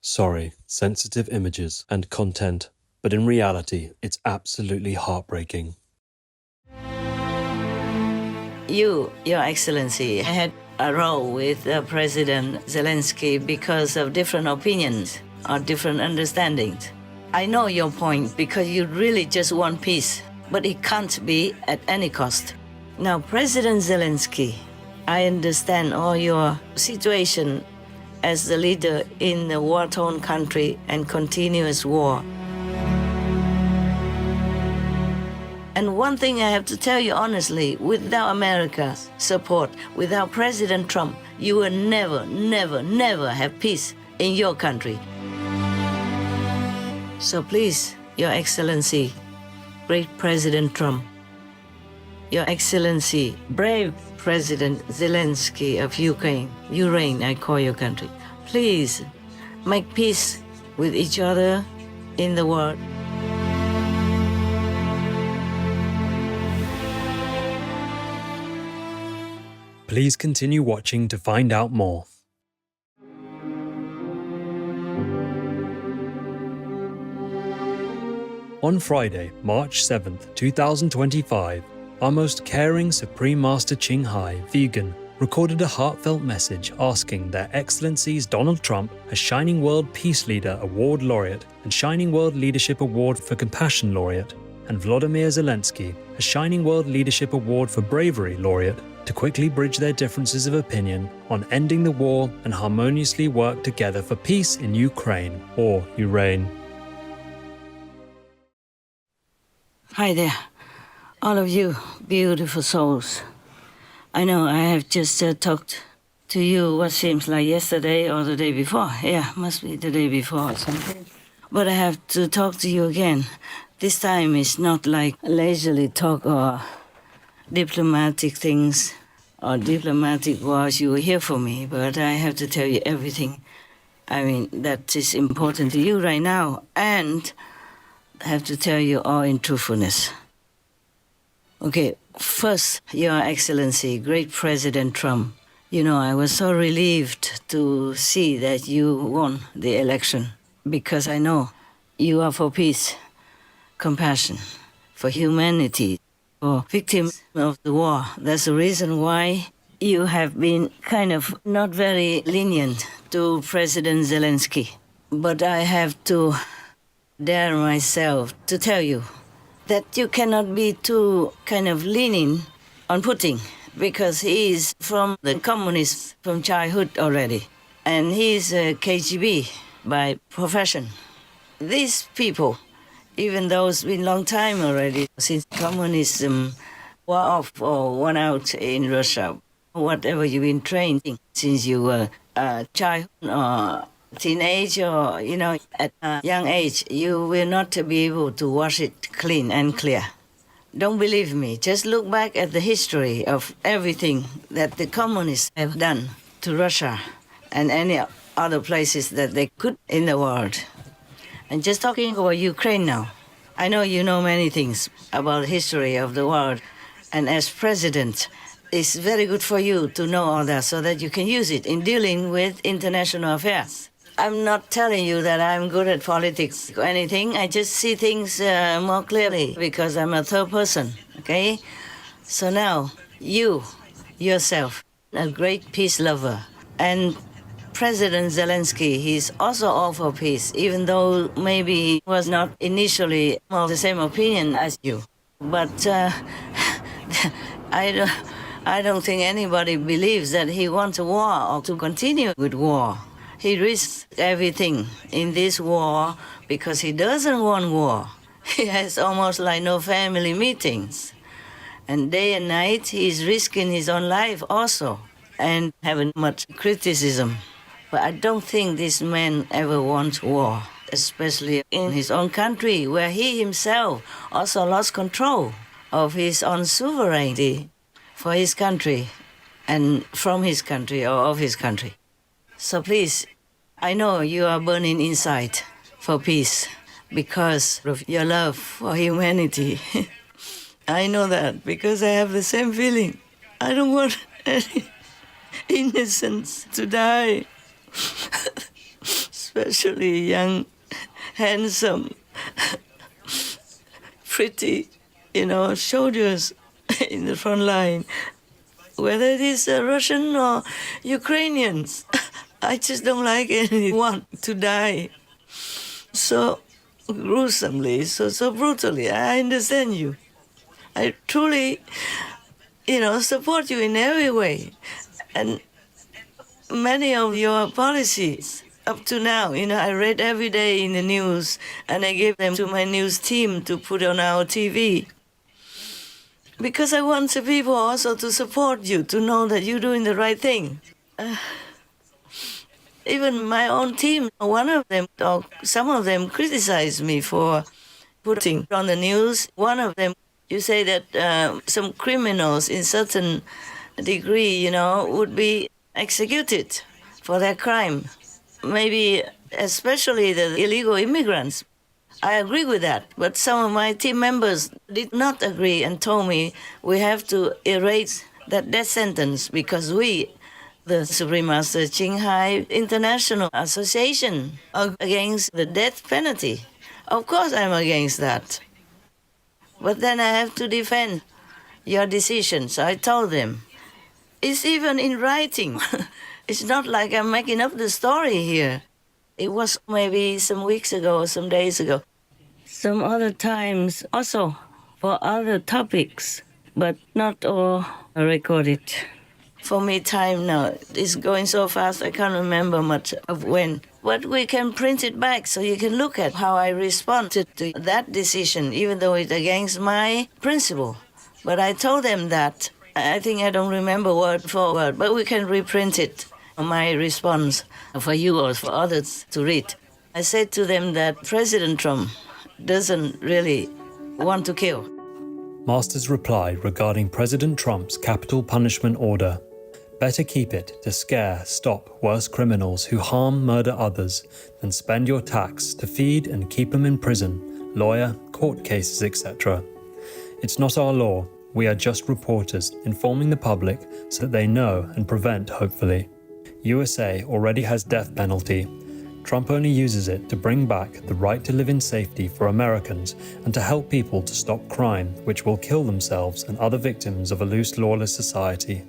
Sorry, sensitive images and content, but in reality, it's absolutely heartbreaking. Your Excellency, I had a row with President Zelensky because of different opinions or different understandings. I know your point because you really just want peace, but it can't be at any cost. Now, President Zelensky, I understand all your situation as the leader in a war-torn country and continuous war. And one thing I have to tell you honestly, without America's support, without President Trump, you will never, never, never have peace in your country. So please, Your Excellency, great President Trump, Your Excellency, brave President Zelensky of Ureign, I call your country, please make peace with each other in the world. Please continue watching to find out more. On Friday, March 7th, 2025, our most caring Supreme Master Ching vegan, recorded a heartfelt message asking Their Excellencies Donald Trump, a Shining World Peace Leader Award Laureate and Shining World Leadership Award for Compassion Laureate, and Volodymyr Zelenskyy, a Shining World Leadership Award for Bravery Laureate, to quickly bridge their differences of opinion on ending the war and harmoniously work together for peace in Ukraine, or Ureign. Hi there, all of you beautiful souls. I know I have just talked to you what seems like yesterday or the day before. Yeah, must be the day before or something. But I have to talk to you again. This time it's not like leisurely talk or diplomatic things or diplomatic wars. You will hear from me, but I have to tell you everything. I mean, that is important to you right now, and I have to tell you all in truthfulness. Okay, first, Your Excellency, great President Trump. You know, I was so relieved to see that you won the election because I know you are for peace, compassion, for humanity, for victims of the war. That's the reason why you have been kind of not very lenient to President Zelensky. But I have to dare myself to tell you that you cannot be too kind of leaning on Putin because he is from the communists from childhood already. And he's a KGB by profession. These people, even though it's been a long time already since communism wore off or won out in Russia, whatever you've been trained in since you were a child or teenage or, you know, at a young age, you will not be able to wash it clean and clear. Don't believe me. Just look back at the history of everything that the communists have done to Russia and any other places that they could in the world. And just talking about Ukraine now, I know you know many things about the history of the world, and as president, it's very good for you to know all that so that you can use it in dealing with international affairs. I'm not telling you that I'm good at politics or anything. I just see things more clearly because I'm a third person, okay? So now, you, yourself, a great peace lover, and President Zelensky, he's also all for peace, even though maybe he was not initially of the same opinion as you. But I don't think anybody believes that he wants a war or to continue with war. He risks everything in this war because he doesn't want war. He has almost like no family meetings. And day and night, he's risking his own life also and having much criticism. But I don't think this man ever wants war, especially in his own country, where he himself also lost control of his own sovereignty for his country and from his country or of his country. So please, I know you are burning inside for peace because of your love for humanity. I know that because I have the same feeling. I don't want any innocents to die, especially young, handsome, pretty, soldiers in the front line, whether it is Russian or Ukrainians. I just don't like anyone to die so gruesomely, so brutally. I understand you. I truly, support you in every way. And many of your policies up to now, I read every day in the news, and I gave them to my news team to put on our TV. Because I want the people also to support you, to know that you're doing the right thing. Even my own team, one of them, or some of them, criticized me for putting on the news. One of them, you say that some criminals in certain degree, would be executed for their crime. Maybe especially the illegal immigrants. I agree with that, but some of my team members did not agree and told me we have to erase that death sentence because we, the Supreme Master Ching Hai International Association, are against the death penalty. Of course I'm against that. But then I have to defend your decision, so I told them. It's even in writing. It's not like I'm making up the story here. It was maybe some weeks ago or some days ago. Some other times also for other topics, but not all are recorded. For me, time now is going so fast, I can't remember much of when. But we can print it back so you can look at how I responded to that decision, even though it's against my principle. But I told them that. I think I don't remember word for word, but we can reprint it, my response, for you or for others to read. I said to them that President Trump doesn't really want to kill. Master's reply regarding President Trump's capital punishment order. Better keep it to scare, stop worse criminals who harm, murder others than spend your tax to feed and keep them in prison, lawyer, court cases, etc. It's not our law. We are just reporters informing the public so that they know and prevent, hopefully. USA already has death penalty. Trump only uses it to bring back the right to live in safety for Americans and to help people to stop crime, which will kill themselves and other victims of a loose, lawless society.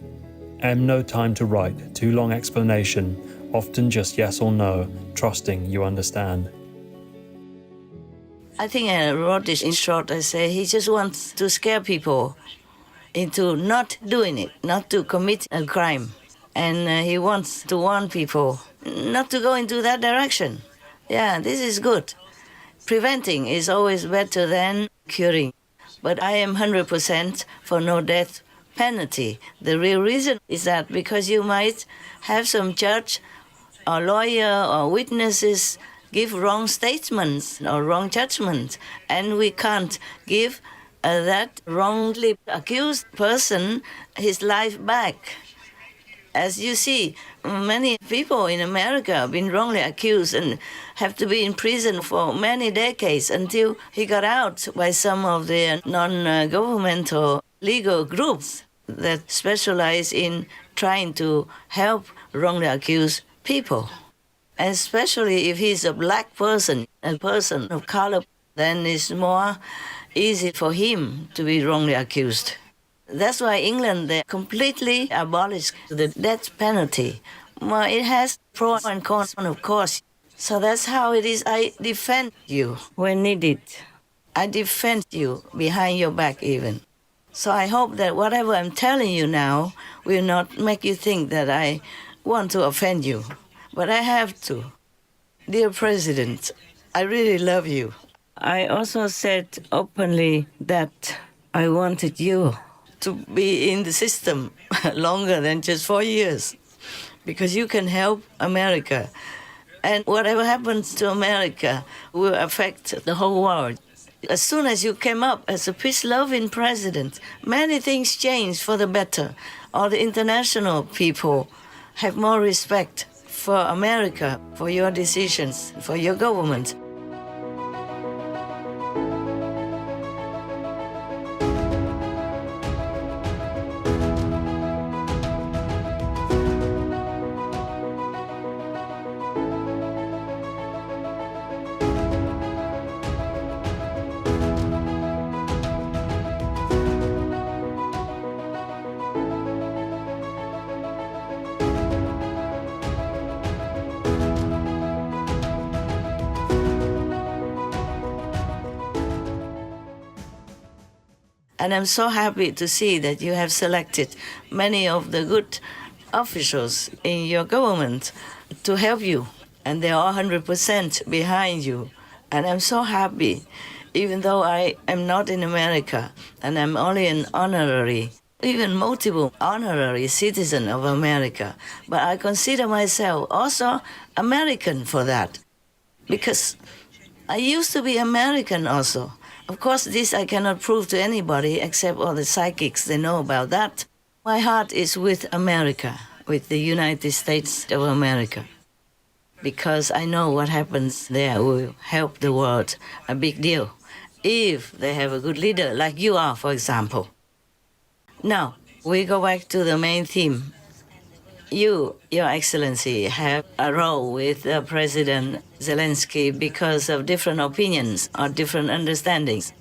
No time to write too long explanation, often just yes or no, trusting you understand. I think I wrote this in short. I say he just wants to scare people into not doing it, not to commit a crime. And he wants to warn people not to go into that direction. Yeah, this is good. Preventing is always better than curing. But I am 100% for no death penalty. The real reason is that because you might have some judge or lawyer or witnesses give wrong statements or wrong judgments, and we can't give that wrongly accused person his life back. As you see, many people in America have been wrongly accused and have to be in prison for many decades until he got out by some of the non-governmental legal groups that specialize in trying to help wrongly accused people. Especially if he's a black person, a person of color, then it's more easy for him to be wrongly accused. That's why England, they completely abolished the death penalty. Well, it has pros and cons, of course. So that's how it is. I defend you when needed. I defend you behind your back even. So I hope that whatever I'm telling you now will not make you think that I want to offend you. But I have to. Dear President, I really love you. I also said openly that I wanted you to be in the system longer than just 4 years, because you can help America. And whatever happens to America will affect the whole world. As soon as you came up as a peace-loving president, many things changed for the better. All the international people have more respect for America, for your decisions, for your government. And I'm so happy to see that you have selected many of the good officials in your government to help you. And they are 100% behind you. And I'm so happy, even though I am not in America and I'm only an honorary, even multiple honorary citizen of America. But I consider myself also American for that, because I used to be American also. Of course, this I cannot prove to anybody except all the psychics, they know about that. My heart is with America, with the United States of America, because I know what happens there will help the world a big deal, if they have a good leader like you are, for example. Now, we go back to the main theme. You, Your Excellency, have a role with President Zelensky because of different opinions or different understandings.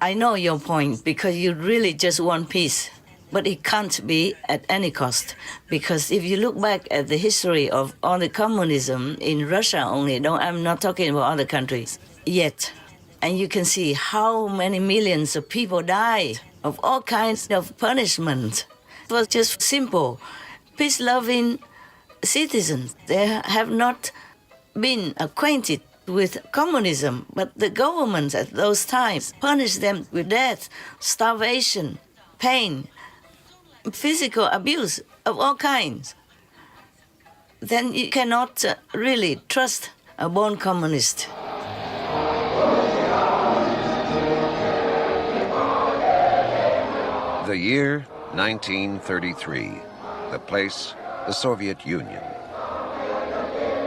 I know your point, because you really just want peace. But it can't be at any cost, because if you look back at the history of all the communism in Russia only, I'm not talking about other countries yet, and you can see how many millions of people died of all kinds of punishment. It was just simple. Peace-loving citizens, they have not been acquainted with communism, but the governments at those times punished them with death, starvation, pain, physical abuse of all kinds. Then you cannot really trust a born communist. The year 1933. The place, the Soviet Union.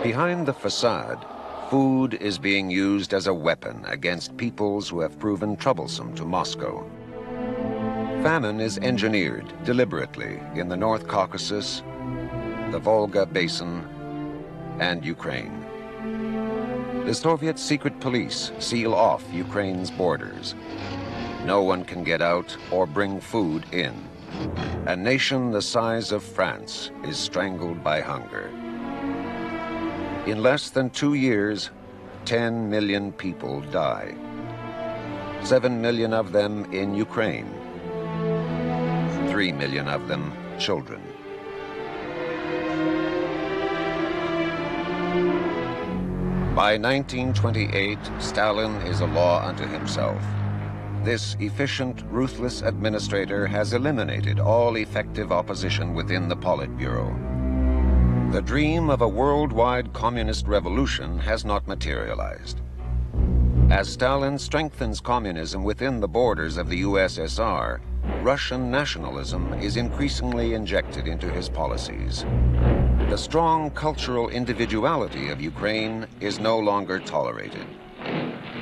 Behind the facade, food is being used as a weapon against peoples who have proven troublesome to Moscow. Famine is engineered deliberately in the North Caucasus, the Volga Basin, and Ukraine. The Soviet secret police seal off Ukraine's borders. No one can get out or bring food in. A nation the size of France is strangled by hunger. In less than 2 years, 10 million people die. 7 million of them in Ukraine. 3 million of them children. By 1928, Stalin is a law unto himself. This efficient, ruthless administrator has eliminated all effective opposition within the Politburo. The dream of a worldwide communist revolution has not materialized. As Stalin strengthens communism within the borders of the USSR, Russian nationalism is increasingly injected into his policies. The strong cultural individuality of Ukraine is no longer tolerated.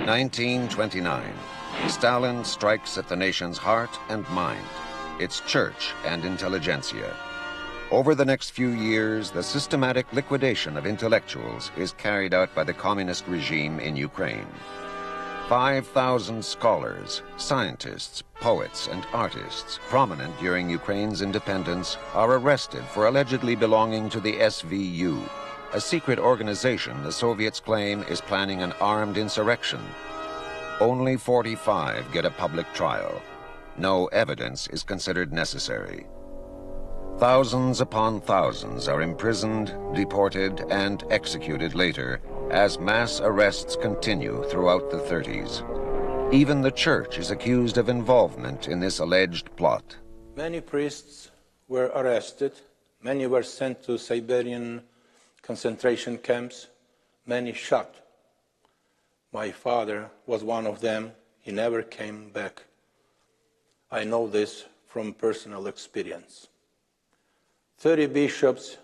1929. Stalin strikes at the nation's heart and mind, its church and intelligentsia. Over the next few years, the systematic liquidation of intellectuals is carried out by the communist regime in Ukraine. 5,000 scholars, scientists, poets, and artists prominent during Ukraine's independence are arrested for allegedly belonging to the SVU, a secret organization the Soviets claim is planning an armed insurrection. Only 45 get a public trial. No evidence is considered necessary. Thousands upon thousands are imprisoned, deported, and executed later as mass arrests continue throughout the 30s. Even the church is accused of involvement in this alleged plot. Many priests were arrested. Many were sent to Siberian concentration camps. Many shot. My father was one of them. He never came back. I know this from personal experience. 30 bishops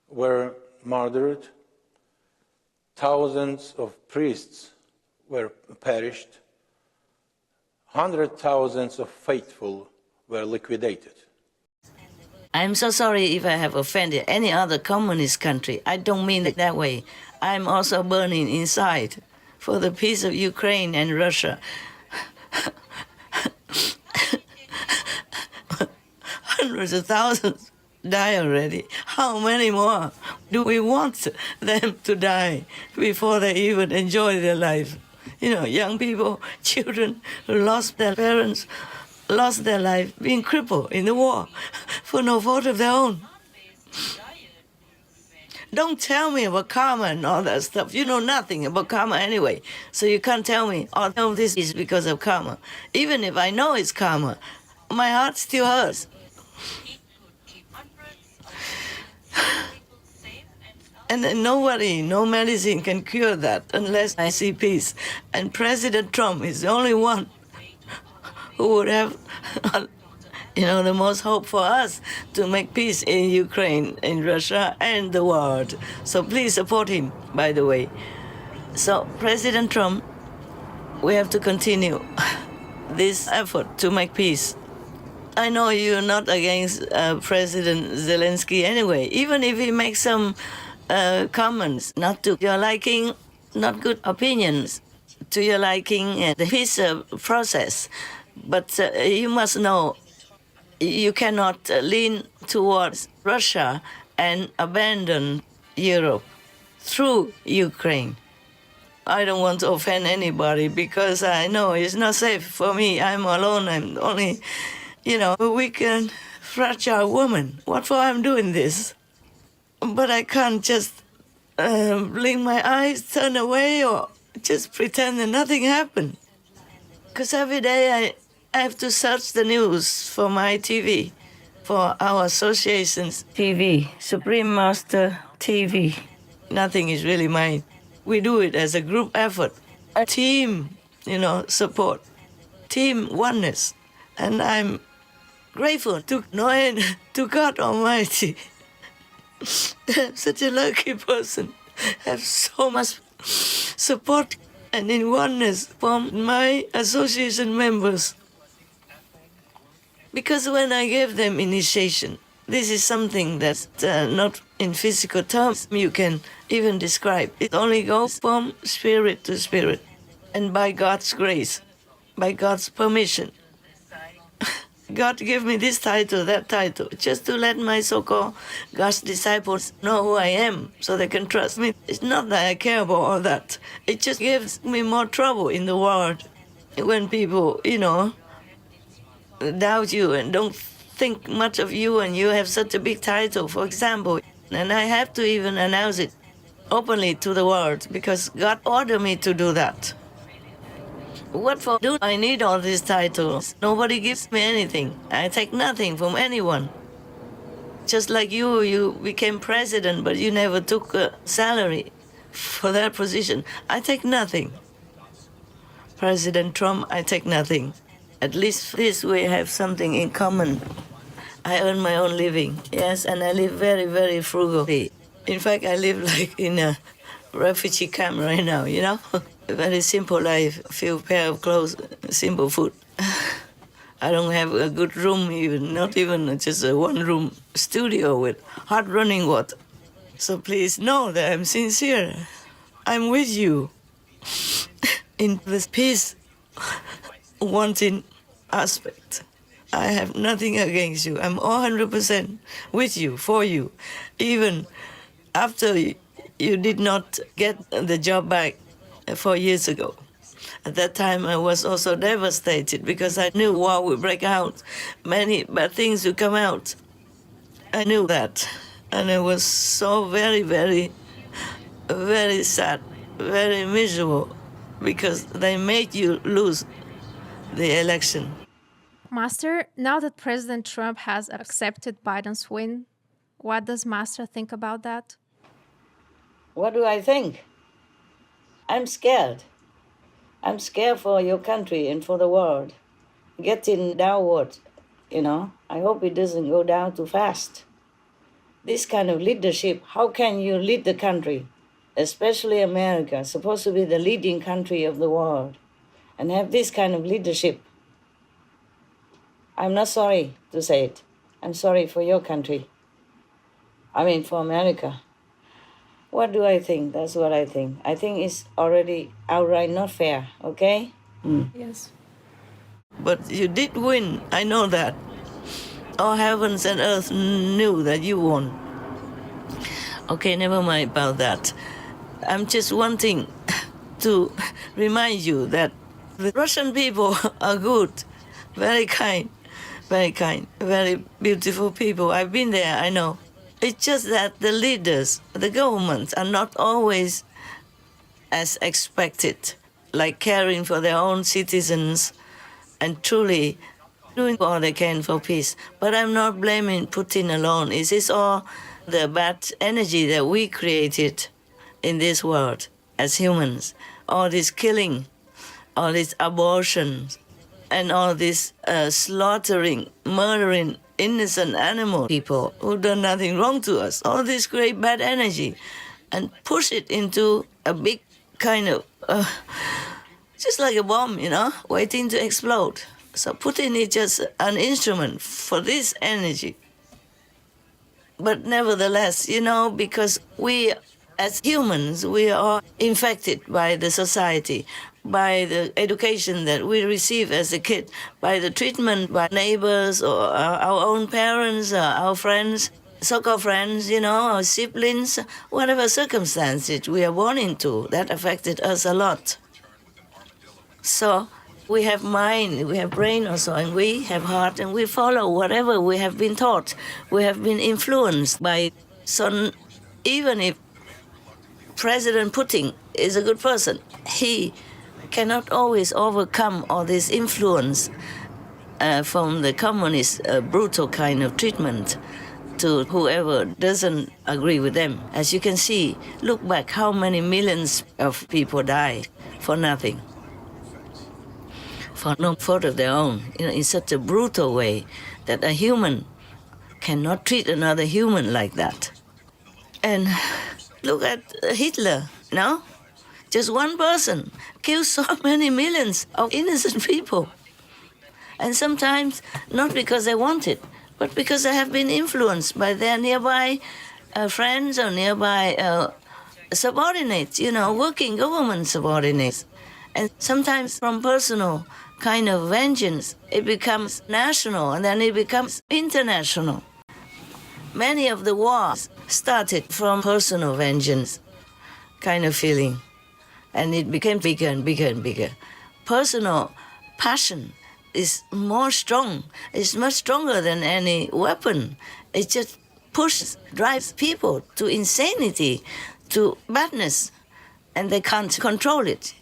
were murdered. Thousands of priests were perished. 100,000 of faithful were liquidated. I'm so sorry if I have offended any other communist country. I don't mean it that way. I'm also burning inside for the peace of Ukraine and Russia. Hundreds of thousands die already. How many more do we want them to die before they even enjoy their life? young people, children who lost their parents, lost their life, being crippled in the war for no fault of their own. Don't tell me about karma and all that stuff. You know nothing about karma anyway, so you can't tell me, oh, no, this is because of karma. Even if I know it's karma, my heart still hurts. And nobody, no medicine can cure that unless I see peace. And President Trump is the only one who would have, the most hope for us to make peace in Ukraine, in Russia, and the world. So please support him, by the way. So President Trump, we have to continue this effort to make peace. I know you're not against President Zelenskyy anyway, even if he makes some comments not to your liking, not good opinions to your liking, and his process. But you must know you cannot lean towards Russia and abandon Europe through Ukraine. I don't want to offend anybody because I know it's not safe for me. I'm alone. I'm only, a weak and fragile woman. What for I'm doing this? But I can't just blink my eyes, turn away, or just pretend that nothing happened. Because every day I have to search the news for my TV, for our association's TV, Supreme Master TV. Nothing is really mine. We do it as a group effort, a team, support, team oneness. And I'm grateful to God Almighty. I'm such a lucky person. Have so much support and in oneness from my association members. Because when I gave them initiation, this is something that's not in physical terms you can even describe. It only goes from spirit to spirit, and by God's grace, by God's permission. God gave me this title, that title, just to let my so-called God's disciples know who I am so they can trust me. It's not that I care about all that. It just gives me more trouble in the world when people, doubt you and don't think much of you, and you have such a big title, for example. And I have to even announce it openly to the world because God ordered me to do that. What for do I need all these titles? Nobody gives me anything. I take nothing from anyone. Just like you became president, but you never took a salary for that position. I take nothing. President Trump, I take nothing. At least this we have something in common. I earn my own living, yes, and I live very, very frugally. In fact, I live like in a refugee camp right now, A very simple life, a few pair of clothes, simple food. I don't have a good room even, not even just a one-room studio with hot running water. So please know that I'm sincere. I'm with you in this peace wanting aspect. I have nothing against you. I'm 100% with you, for you. Even after you did not get the job back 4 years ago. At that time, I was also devastated because I knew war would break out. Many bad things would come out. I knew that. And I was so very, very, very sad, very miserable because they made you lose the election. Master, now that President Trump has accepted Biden's win, what does Master think about that? What do I think? I'm scared. I'm scared for your country and for the world. Getting downward, I hope it doesn't go down too fast. This kind of leadership, how can you lead the country, especially America, supposed to be the leading country of the world, and have this kind of leadership? I'm not sorry to say it. I'm sorry for your country. For America. What do I think? That's what I think. I think it's already outright not fair, okay? Yes. But you did win, I know that. All heavens and earth knew that you won. Okay, never mind about that. I'm just wanting to remind you that the Russian people are good, very kind, very beautiful people. I've been there, I know. It's just that the leaders, the governments, are not always as expected, like caring for their own citizens and truly doing all they can for peace. But I'm not blaming Putin alone. It is all the bad energy that we created in this world as humans. All this killing, all this abortion, and all this slaughtering, murdering innocent animal people who done nothing wrong to us. All this great bad energy, and push it into a big kind of, just like a bomb, waiting to explode. So Putin is just an instrument for this energy. But nevertheless, because we as humans, we are infected by the society, by the education that we receive as a kid, by the treatment by neighbors or our own parents, or our friends, so-called friends, our siblings, whatever circumstances we are born into, that affected us a lot. So we have mind, we have brain also, and we have heart, and we follow whatever we have been taught. We have been influenced by. So even if President Putin is a good person, he cannot always overcome all this influence from the communist brutal kind of treatment to whoever doesn't agree with them. As you can see, look back how many millions of people died for nothing, for no fault of their own, in such a brutal way that a human cannot treat another human like that. And look at Hitler, Just one person kills so many millions of innocent people. And sometimes not because they want it, but because they have been influenced by their nearby friends or nearby subordinates, working government subordinates. And sometimes from personal kind of vengeance, it becomes national, and then it becomes international. Many of the wars started from personal vengeance kind of feeling, and it became bigger and bigger and bigger. Personal passion is more strong. It's much stronger than any weapon. It just pushes, drives people to insanity, to badness, and they can't control it.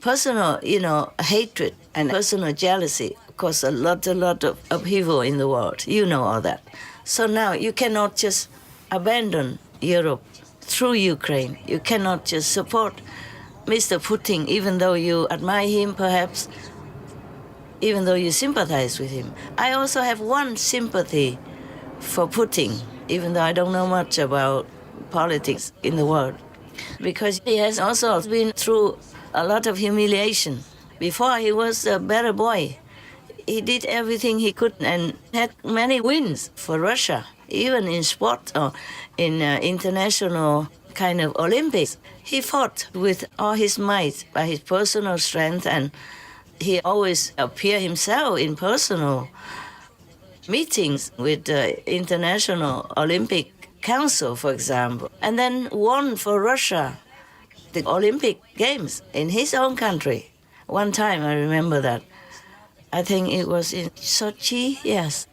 Personal, hatred and personal jealousy cause a lot of upheaval in the world. You know all that. So now you cannot just abandon Europe through Ukraine. You cannot just support Mr. Putin, even though you admire him, perhaps, even though you sympathize with him. I also have one sympathy for Putin, even though I don't know much about politics in the world, because he has also been through a lot of humiliation. Before, he was a better boy. He did everything he could and had many wins for Russia, even in sport or in international kind of Olympics. He fought with all his might by his personal strength, and he always appeared himself in personal meetings with the International Olympic Council, for example, and then won for Russia the Olympic Games in his own country. One time, I remember that. I think it was in Sochi, yes.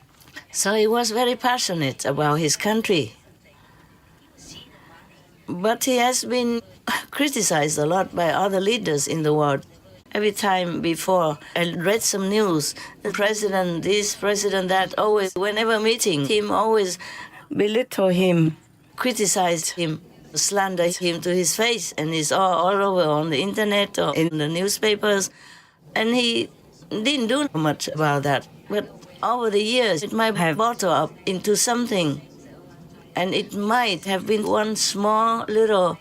So he was very passionate about his country. But he has been criticized a lot by other leaders in the world. Every time before I read some news, the president this, president that, always, whenever meeting him, always belittle him, criticize him, slander him to his face, and it's all over on the internet or in the newspapers. And he didn't do much about that. But over the years, it might have bottled up into something, and it might have been one small little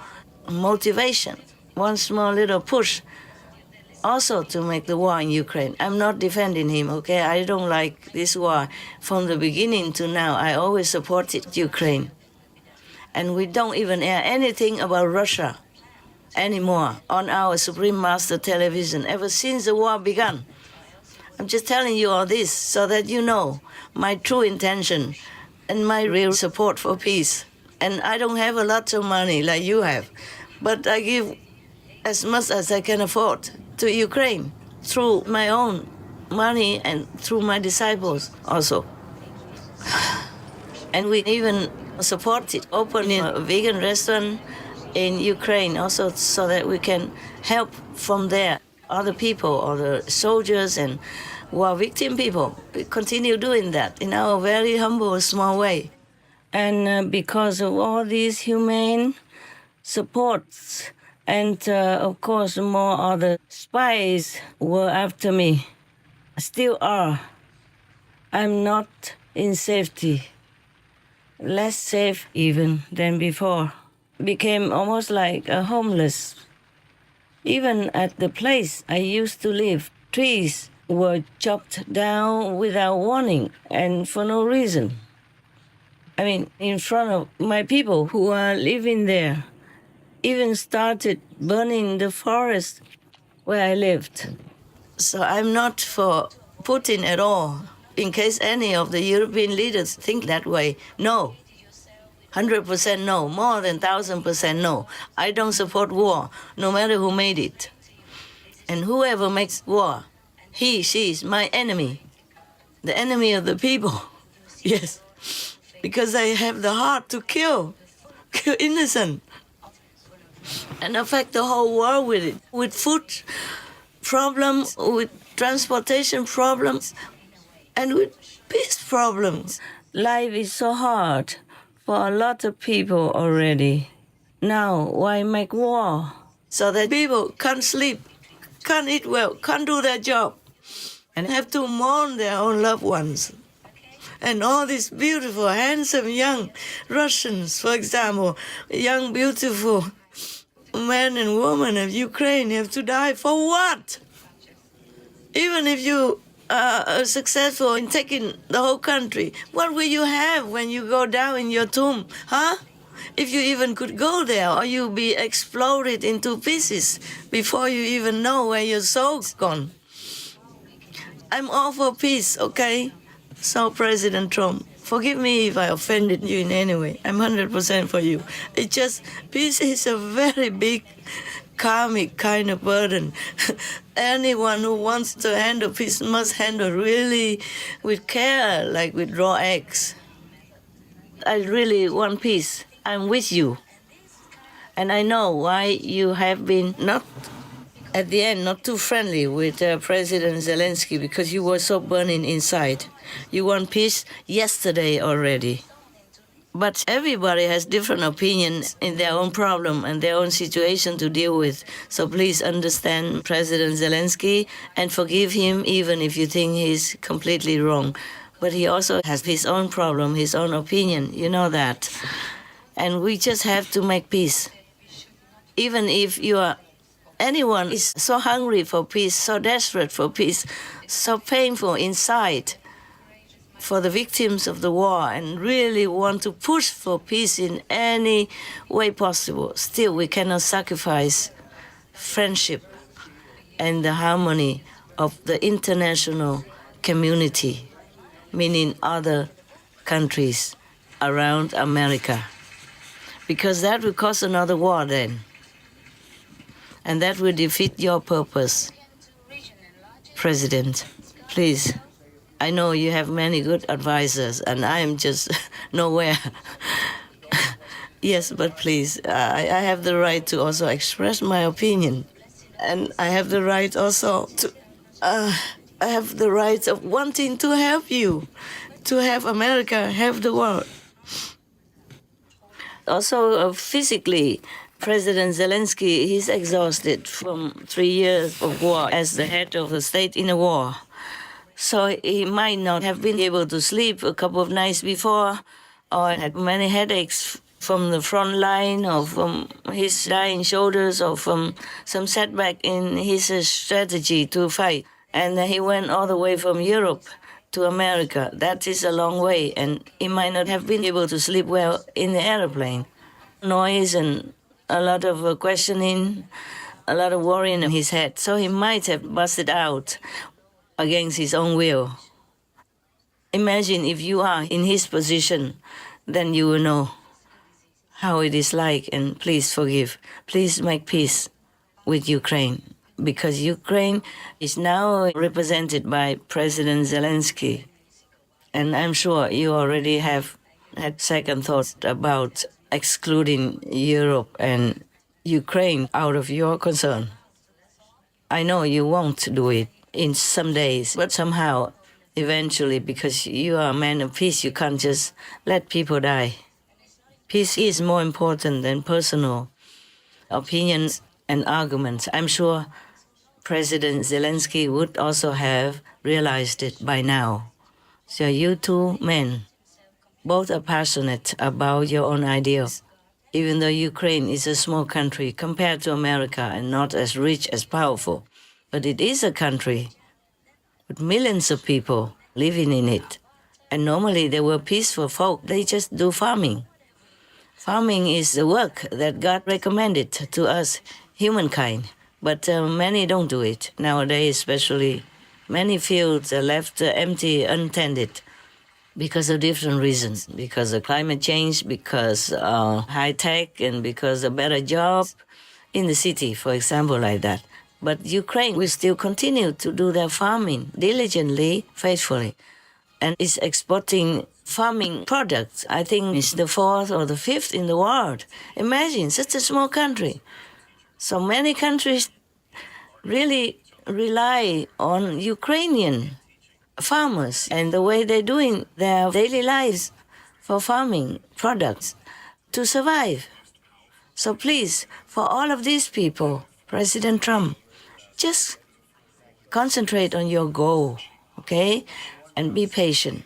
motivation, one small little push also to make the war in Ukraine. I'm not defending him, okay? I don't like this war. From the beginning to now, I always supported Ukraine. And we don't even air anything about Russia anymore on our Supreme Master television ever since the war began. I'm just telling you all this so that you know my true intention and my real support for peace. And I don't have a lot of money like you have, but I give as much as I can afford to Ukraine through my own money and through my disciples also. And we even supported opening a vegan restaurant in Ukraine also so that we can help from there other people, other soldiers and war victim people. We continue doing that in our very humble, small way. And because of all these humane supports and, of course, more other spies were after me, still are. I'm not in safety, less safe even than before. Became almost like a homeless. Even at the place I used to live, trees were chopped down without warning and for no reason. I mean, in front of my people who are living there, even started burning the forest where I lived. So I'm not for Putin at all, in case any of the European leaders think that way. No. 100% no, more than 1,000% no. I don't support war, no matter who made it. And whoever makes war, he, she is my enemy. The enemy of the people. Yes. Because I have the heart to kill innocent. And affect the whole world with it. With food problems, with transportation problems, and with peace problems. Life is so hard for a lot of people already. Now, why make war? So that people can't sleep, can't eat well, can't do their job, and have to mourn their own loved ones. And all these beautiful, handsome young Russians, for example, young, beautiful men and women of Ukraine have to die for what? Even if you are successful in taking the whole country, what will you have when you go down in your tomb, huh? If you even could go there, or you'll be exploded into pieces before you even know where your soul's gone. I'm all for peace, okay? So, President Trump, forgive me if I offended you in any way. I'm 100% for you. It's just, peace is a very big karmic kind of burden. Anyone who wants to handle peace must handle really with care, like with raw eggs. I really want peace. I'm with you. And I know why you have been not, at the end, not too friendly with President Zelenskyy, because you were so burning inside. You want peace yesterday already. But everybody has different opinions in their own problem and their own situation to deal with. So please understand President Zelenskyy and forgive him even if you think he's completely wrong. But he also has his own problem, his own opinion. You know that. And we just have to make peace. Even if anyone is so hungry for peace, so desperate for peace, so painful inside, for the victims of the war, and really want to push for peace in any way possible. Still, we cannot sacrifice friendship and the harmony of the international community, meaning other countries around America, because that will cause another war then, and that will defeat your purpose. President, please. I know you have many good advisors, and I am just nowhere. Yes, but please, I have the right to also express my opinion. And I have the right also to, I have the right of wanting to help you, to have America, have the world. Also, physically, President Zelenskyy, he's exhausted from 3 years of war as the head of the state in a war. So he might not have been able to sleep a couple of nights before, or had many headaches from the front line, or from his dying shoulders, or from some setback in his strategy to fight. And he went all the way from Europe to America. That is a long way, and he might not have been able to sleep well in the airplane. Noise and a lot of questioning, a lot of worry in his head. So he might have busted out against his own will. Imagine if you are in his position, then you will know how it is like, and please forgive. Please make peace. with Ukraine, because Ukraine is now represented by President Zelensky. And I'm sure you already have had second thoughts about excluding Europe and Ukraine out of your concern. I know you won't do it in some days, but somehow, eventually, because you are a man of peace, you can't just let people die. Peace is more important than personal opinions and arguments. I'm sure President Zelensky would also have realized it by now. So you two men, both are passionate about your own ideals. Even though Ukraine is a small country compared to America and not as rich, as powerful, but it is a country with millions of people living in it. And normally they were peaceful folk. They just do farming. Farming is the work that God recommended to us, humankind. But many don't do it. Nowadays, especially, many fields are left empty, untended, because of different reasons. Because of climate change, because high tech, and because of better job in the city, for example, like that. But Ukraine will still continue to do their farming diligently, faithfully, and is exporting farming products. I think it's the 4th or the 5th in the world. Imagine, such a small country. So many countries really rely on Ukrainian farmers and the way they're doing their daily lives for farming products to survive. So please, for all of these people, President Trump, just concentrate on your goal, okay? And be patient.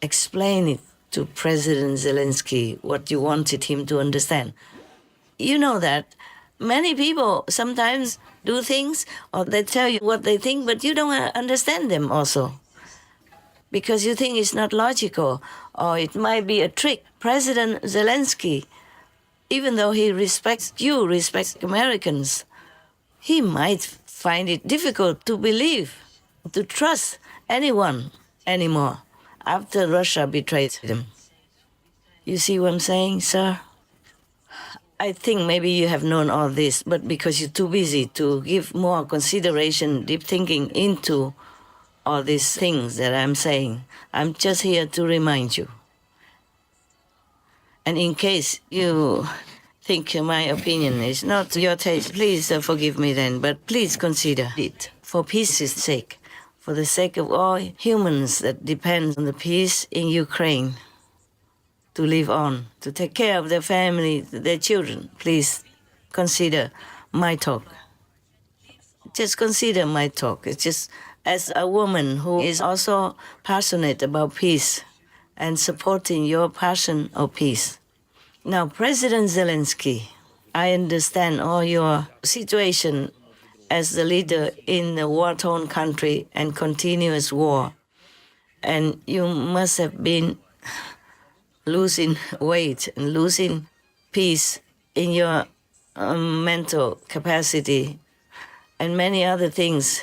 Explain it to President Zelensky what you wanted him to understand. You know that many people sometimes do things or they tell you what they think, but you don't understand them also because you think it's not logical or it might be a trick. President Zelensky, even though he respects you, respects Americans, he might find it difficult to believe, to trust anyone anymore after Russia betrayed him. You see what I'm saying, sir? I think maybe you have known all this, but because you're too busy to give more consideration, deep thinking into all these things that I'm saying, I'm just here to remind you. And in case you think my opinion is not your taste, please forgive me then, but please consider it for peace's sake, for the sake of all humans that depend on the peace in Ukraine to live on, to take care of their family, their children. Please consider my talk. Just consider my talk. It's just as a woman who is also passionate about peace and supporting your passion of peace. Now, President Zelensky, I understand all your situation as the leader in a war-torn country and continuous war. And you must have been losing weight and losing peace in your mental capacity and many other things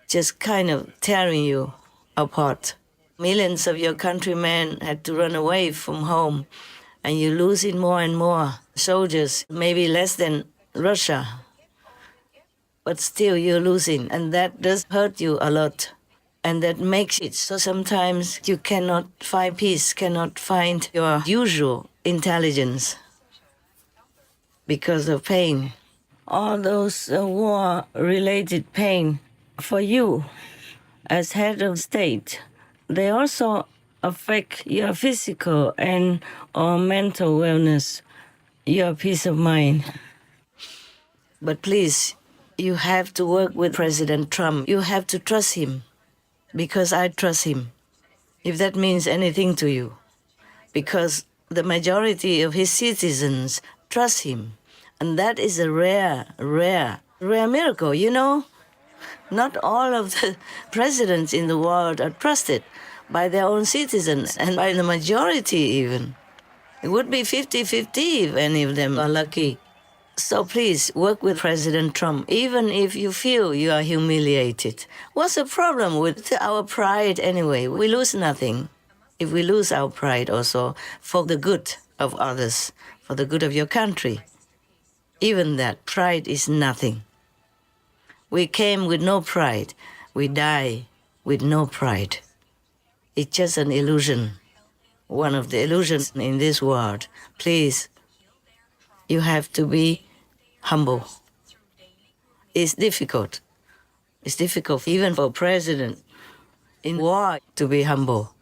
just kind of tearing you apart. Millions of your countrymen had to run away from home, and you're losing more and more soldiers, maybe less than Russia. But still you're losing, and that does hurt you a lot. And that makes it so sometimes you cannot find peace, cannot find your usual intelligence because of pain. All those war-related pain for you as head of state, they also affect your physical and or mental wellness, your peace of mind. But please, you have to work with President Trump. You have to trust him, because I trust him, if that means anything to you. Because the majority of his citizens trust him. And that is a rare miracle, you know? Not all of the presidents in the world are trusted by their own citizens, and by the majority even. It would be 50-50 if any of them are lucky. So please, work with President Trump, even if you feel you are humiliated. What's the problem with our pride anyway? We lose nothing if we lose our pride also for the good of others, for the good of your country. Even that pride is nothing. We came with no pride. We die with no pride. It's just an illusion. One of the illusions in this world. Please, you have to be humble. It's difficult. It's difficult even for a president in war to be humble.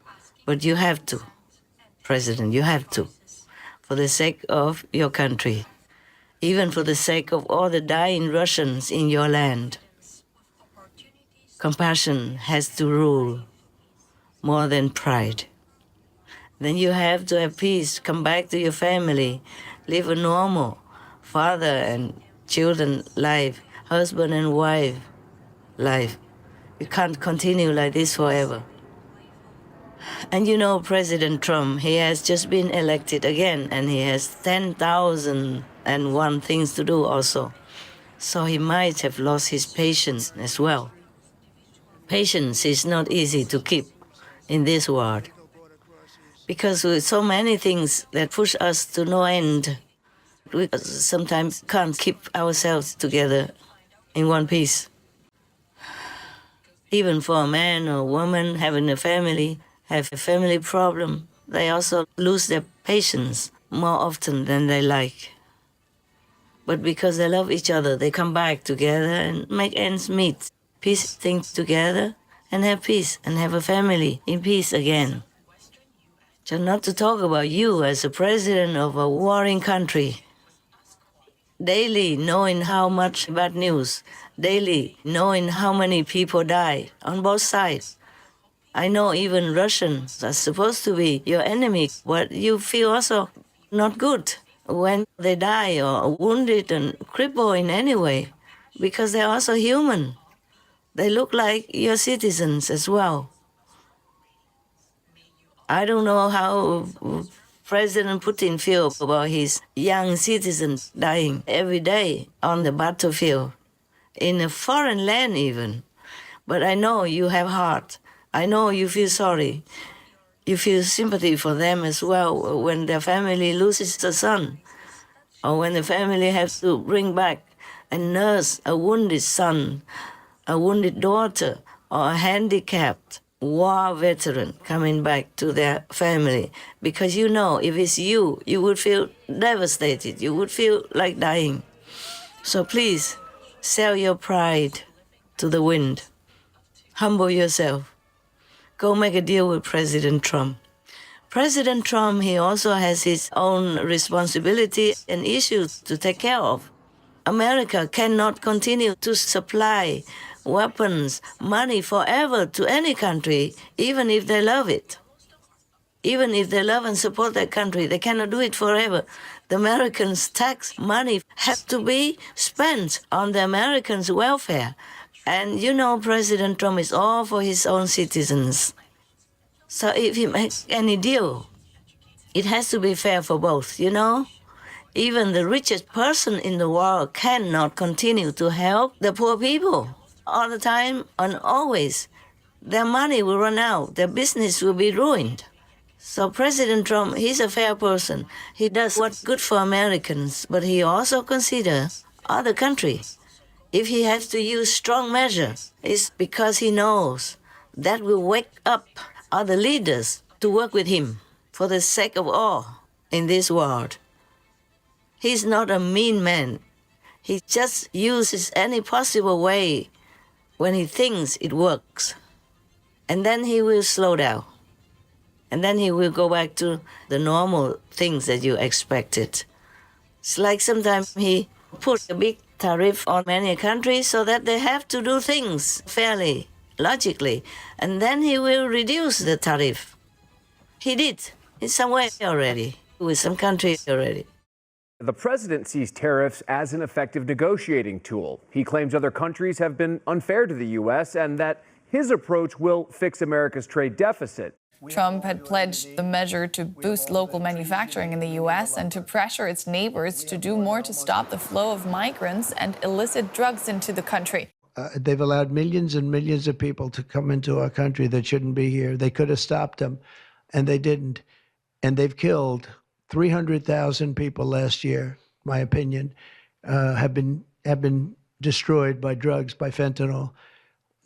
But you have to, President, you have to, for the sake of your country, even for the sake of all the dying Russians in your land. Compassion has to rule more than pride. Then you have to have peace, come back to your family, live a normal father and children life, husband and wife life. You can't continue like this forever. And you know, President Trump, he has just been elected again, and he has 10,001 things to do also. So he might have lost his patience as well. Patience is not easy to keep in this world, because with so many things that push us to no end, we sometimes can't keep ourselves together in one piece. Even for a man or woman having a family, have a family problem, they also lose their patience more often than they like. But because they love each other, they come back together and make ends meet, piece things together and have peace and have a family in peace again. Just not to talk about you as a president of a warring country. Daily knowing how much bad news, daily knowing how many people die on both sides. I know even Russians are supposed to be your enemy, but you feel also not good when they die or wounded and crippled in any way, because they're also human. They look like your citizens as well. I don't know how President Putin feels about his young citizens dying every day on the battlefield, in a foreign land even. But I know you have heart. I know you feel sorry. You feel sympathy for them as well when their family loses a son, or when the family has to bring back and nurse a wounded son, a wounded daughter, or a handicapped war veteran coming back to their family. Because you know, if it's you, you would feel devastated. You would feel like dying. So please, sell your pride to the wind. Humble yourself. Go make a deal with President Trump. President Trump, he also has his own responsibility and issues to take care of. America cannot continue to supply weapons, money forever to any country, even if they love it. Even if they love and support their country, they cannot do it forever. The Americans' tax money have to be spent on the Americans' welfare. And you know, President Trump is all for his own citizens. So if he makes any deal, it has to be fair for both, you know? Even the richest person in the world cannot continue to help the poor people all the time and always. Their money will run out. Their business will be ruined. So President Trump, he's a fair person. He does what's good for Americans, but he also considers other countries. If he has to use strong measures, it's because he knows that will wake up other leaders to work with him for the sake of all in this world. He's not a mean man. He just uses any possible way when he thinks it works. And then he will slow down. And then he will go back to the normal things that you expected. It's like sometimes he put a big tariff on many countries so that they have to do things fairly, logically. And then he will reduce the tariff. He did in some way already, with some countries already. The president sees tariffs as an effective negotiating tool. He claims other countries have been unfair to the U.S. and that his approach will fix America's trade deficit. Trump had pledged the measure to boost local manufacturing in the U.S. and to pressure its neighbors to do more to stop the flow of migrants and illicit drugs into the country. They've allowed millions and millions of people to come into our country that shouldn't be here. They could have stopped them, and they didn't. And they've killed 300,000 people last year, my opinion. have been destroyed by drugs, by fentanyl.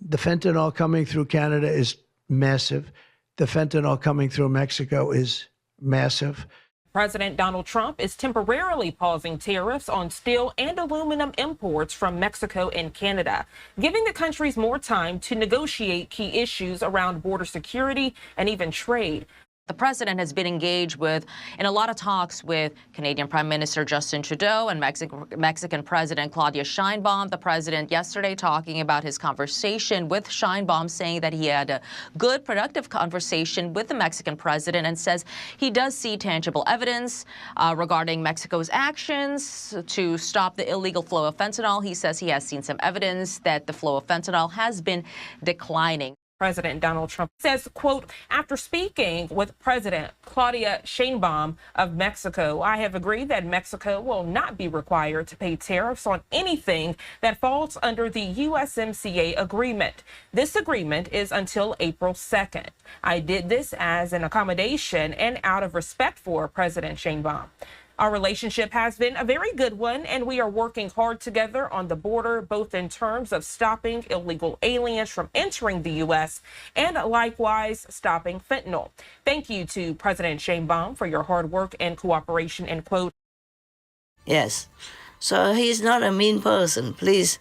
The fentanyl coming through Canada is massive. The fentanyl coming through Mexico is massive. President Donald Trump is temporarily pausing tariffs on steel and aluminum imports from Mexico and Canada, giving the countries more time to negotiate key issues around border security and even trade. The president has been engaged in a lot of talks with Canadian Prime Minister Justin Trudeau and Mexican President Claudia Sheinbaum. The president yesterday talking about his conversation with Sheinbaum, saying that he had a good, productive conversation with the Mexican president, and says he does see tangible evidence regarding Mexico's actions to stop the illegal flow of fentanyl. He says he has seen some evidence that the flow of fentanyl has been declining. President Donald Trump says, quote, after speaking with President Claudia Sheinbaum of Mexico, I have agreed that Mexico will not be required to pay tariffs on anything that falls under the USMCA agreement. This agreement is until April 2nd. I did this as an accommodation and out of respect for President Sheinbaum. Our relationship has been a very good one, and we are working hard together on the border, both in terms of stopping illegal aliens from entering the U.S. and likewise stopping fentanyl. Thank you to President Sheinbaum for your hard work and cooperation, end quote. Yes. So he's not a mean person. Please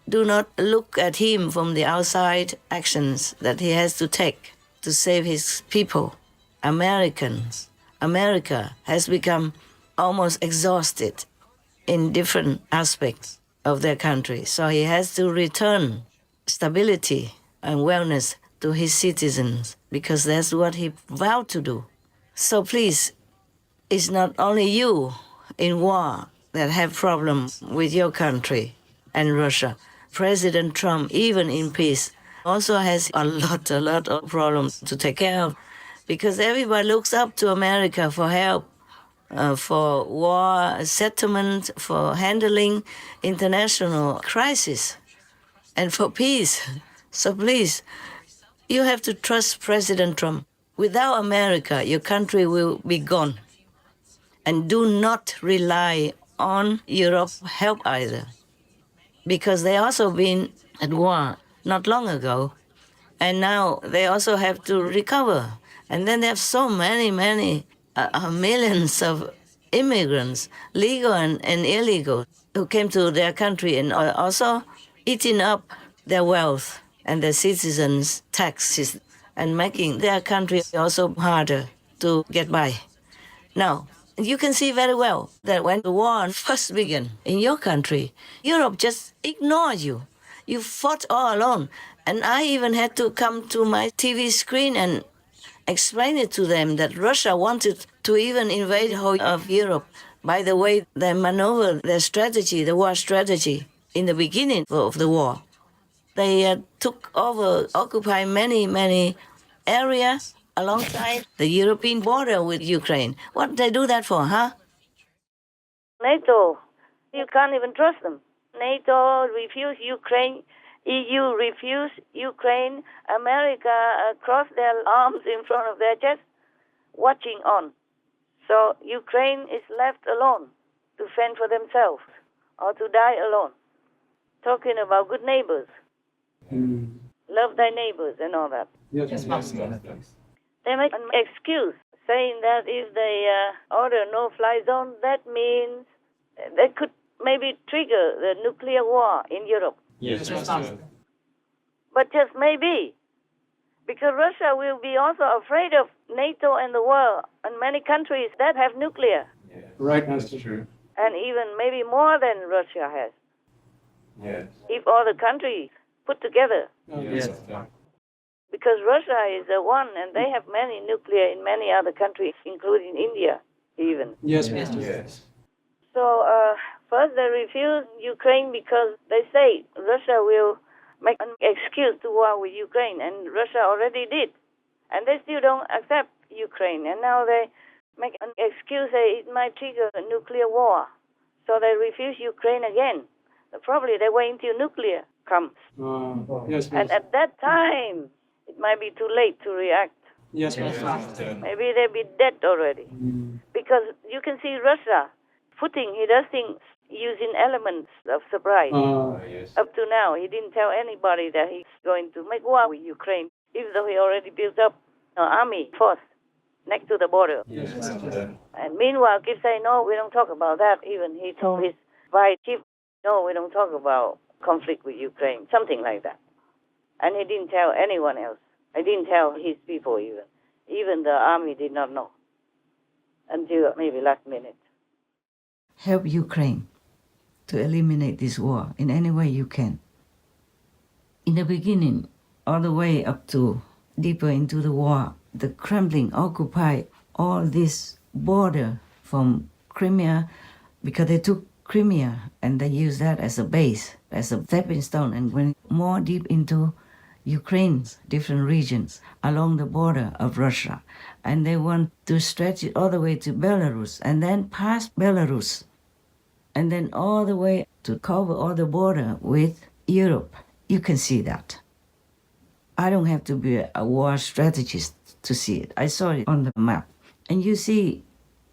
do not look at him from the outside actions that he has to take to save his people. Americans. America has become almost exhausted in different aspects of their country. So he has to return stability and wellness to his citizens, because that's what he vowed to do. So please, it's not only you in war that have problems with your country and Russia. President Trump, even in peace, also has a lot of problems to take care of, because everybody looks up to America for help. For war settlement, for handling international crisis, and for peace. So please, you have to trust President Trump. Without America, your country will be gone. And do not rely on Europe's help either, because they also been at war not long ago, and now they also have to recover. And then they have so many millions of immigrants, legal and illegal, who came to their country and also eating up their wealth and their citizens' taxes and making their country also harder to get by. Now, you can see very well that when the war first began in your country, Europe just ignored you. You fought all alone. And I even had to come to my TV screen and explain it to them that Russia wanted to even invade the whole of Europe. By the way, they maneuvered their strategy, the war strategy, in the beginning of the war. They took over, occupied many areas alongside the European border with Ukraine. What did they do that for, huh? NATO, you can't even trust them. NATO refused Ukraine. EU refused Ukraine. America crossed their arms in front of their chest, watching on. So Ukraine is left alone to fend for themselves or to die alone. Talking about good neighbors. Love thy neighbors and all that. Yes. They make an excuse saying that if they order no-fly zone, that means they could maybe trigger the nuclear war in Europe. Yes. But just maybe, because Russia will be also afraid of NATO and the world and many countries that have nuclear. Right, that's true. And even maybe more than Russia has. Yes. If all the countries put together. Yes. Because Russia is the one, and they have many nuclear in many other countries, including India, even. Yes. So first they refuse Ukraine because they say Russia will make an excuse to war with Ukraine, and Russia already did. And they still don't accept Ukraine, and now they make an excuse say it might trigger a nuclear war. So they refuse Ukraine again. Probably they wait until nuclear comes. Yes. And at that time, it might be too late to react. Yes. Maybe they'll be dead already. Because you can see Russia he does things using elements of surprise. Yes. Up to now, he didn't tell anybody that he's going to make war with Ukraine, even though he already built up an army force next to the border. Yes. And meanwhile, keep saying, no, we don't talk about that. Even he told his vice chief, no, we don't talk about conflict with Ukraine, something like that. And he didn't tell anyone else. He didn't tell his people even. Even the army did not know until maybe last minute. Help Ukraine to eliminate this war in any way you can. In the beginning, all the way up to deeper into the war, the Kremlin occupied all this border from Crimea because they took Crimea and they used that as a base, as a stepping stone, and went more deep into Ukraine's different regions along the border of Russia. And they want to stretch it all the way to Belarus and then past Belarus and then all the way to cover all the border with Europe. You can see that. I don't have to be a war strategist to see it. I saw it on the map. And you see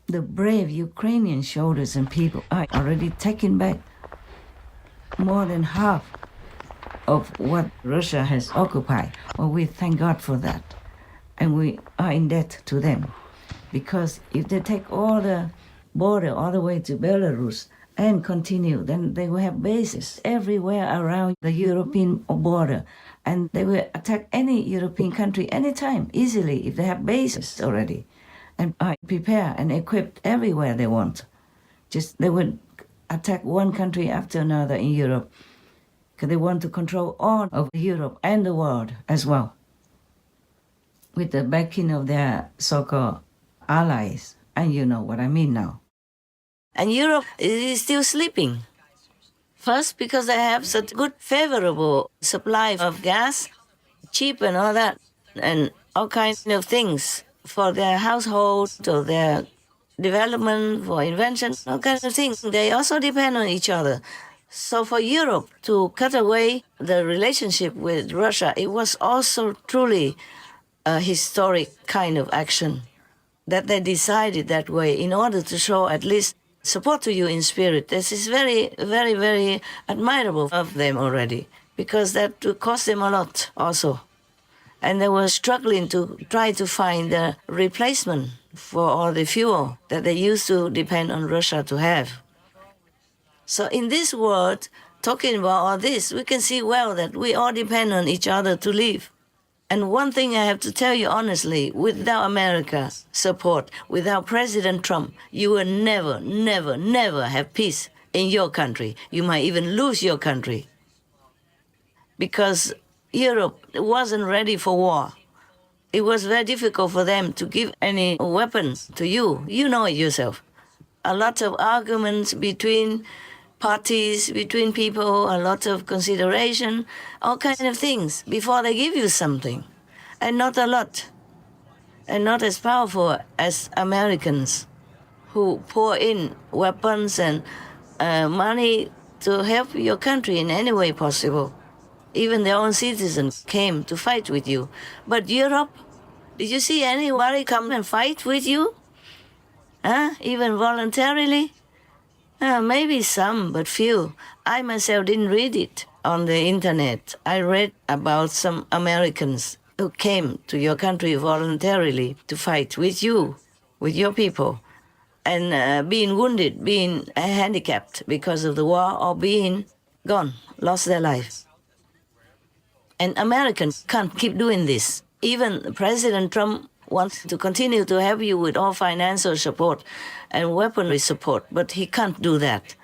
the brave Ukrainian soldiers and people are already taking back more than half of what Russia has occupied. Well, we thank God for that. And we are in debt to them. Because if they take all the border all the way to Belarus and continue, then they will have bases everywhere around the European border. And they will attack any European country anytime, easily, if they have bases already. And are prepared and equipped everywhere they want. Just they would attack one country after another in Europe. Because they want to control all of Europe and the world as well, with the backing of their so-called allies. And you know what I mean now. And Europe is still sleeping. First, because they have such good, favorable supply of gas, cheap and all that, and all kinds of things for their household, or their development, for invention, all kinds of things. They also depend on each other. So for Europe to cut away the relationship with Russia, it was also truly a historic kind of action that they decided that way in order to show at least support to you in spirit. This is very, very, very admirable of them already, because that cost them a lot also. And they were struggling to try to find a replacement for all the fuel that they used to depend on Russia to have. So in this world, talking about all this, we can see well that we all depend on each other to live. And one thing I have to tell you honestly, without America's support, without President Trump, you will never, never, never have peace in your country. You might even lose your country. Because Europe wasn't ready for war. It was very difficult for them to give any weapons to you. You know it yourself. A lot of arguments between parties, between people, a lot of consideration, all kinds of things before they give you something. And not a lot. And not as powerful as Americans, who pour in weapons and money to help your country in any way possible. Even their own citizens came to fight with you. But Europe, did you see anybody come and fight with you? Even voluntarily? Maybe some, but few. I myself didn't read it on the internet. I read about some Americans who came to your country voluntarily to fight with you, with your people, and being wounded, being handicapped because of the war, or being gone, lost their life. And Americans can't keep doing this. Even President Trump wants to continue to help you with all financial support and weaponry support, but he can't do that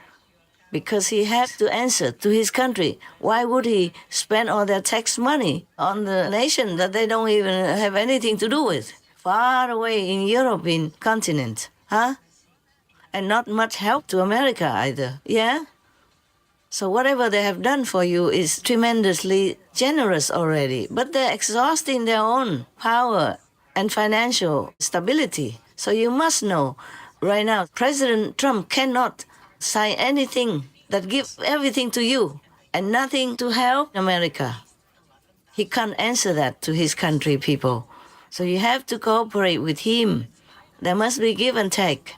because he has to answer to his country. Why would he spend all their tax money on the nation that they don't even have anything to do with, far away in European continent, And not much help to America either, yeah? So whatever they have done for you is tremendously generous already, but they're exhausting their own power and financial stability. So you must know, right now, President Trump cannot sign anything that gives everything to you and nothing to help America. He can't answer that to his country people. So you have to cooperate with him. There must be give and take.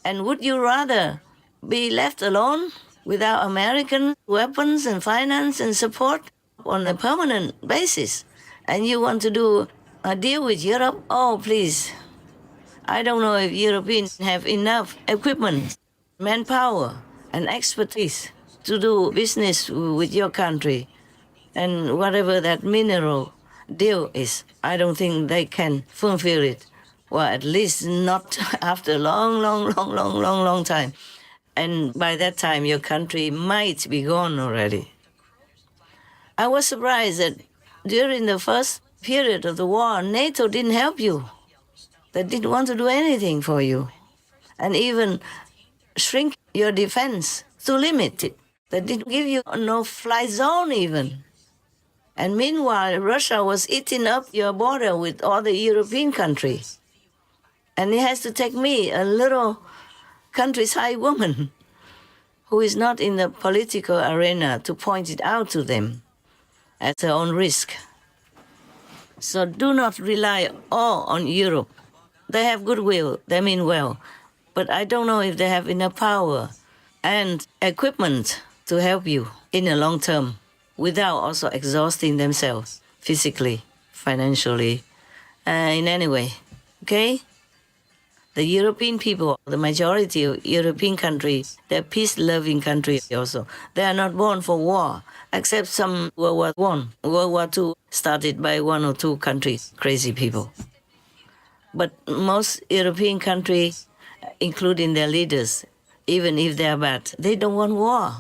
And would you rather be left alone without American weapons and finance and support on a permanent basis. And you want to do a deal with Europe? Oh, please. I don't know if Europeans have enough equipment, manpower, and expertise to do business with your country. And whatever that mineral deal is, I don't think they can fulfill it. Well, at least not after a long time. And by that time, your country might be gone already. I was surprised that during the first period of the war, NATO didn't help you. They didn't want to do anything for you. And even shrink your defense to limit it. They didn't give you a no-fly zone even. And meanwhile, Russia was eating up your border with all the European countries. And it has to take me, a little countryside woman, who is not in the political arena, to point it out to them at their own risk. So do not rely all on Europe. They have goodwill, they mean well, but I don't know if they have enough power and equipment to help you in the long term without also exhausting themselves physically, financially, in any way, okay? The European people, the majority of European countries, they're peace-loving countries also. They are not born for war, except some World War I. World War II started by one or two countries, crazy people. But most European countries, including their leaders, even if they are bad, they don't want war.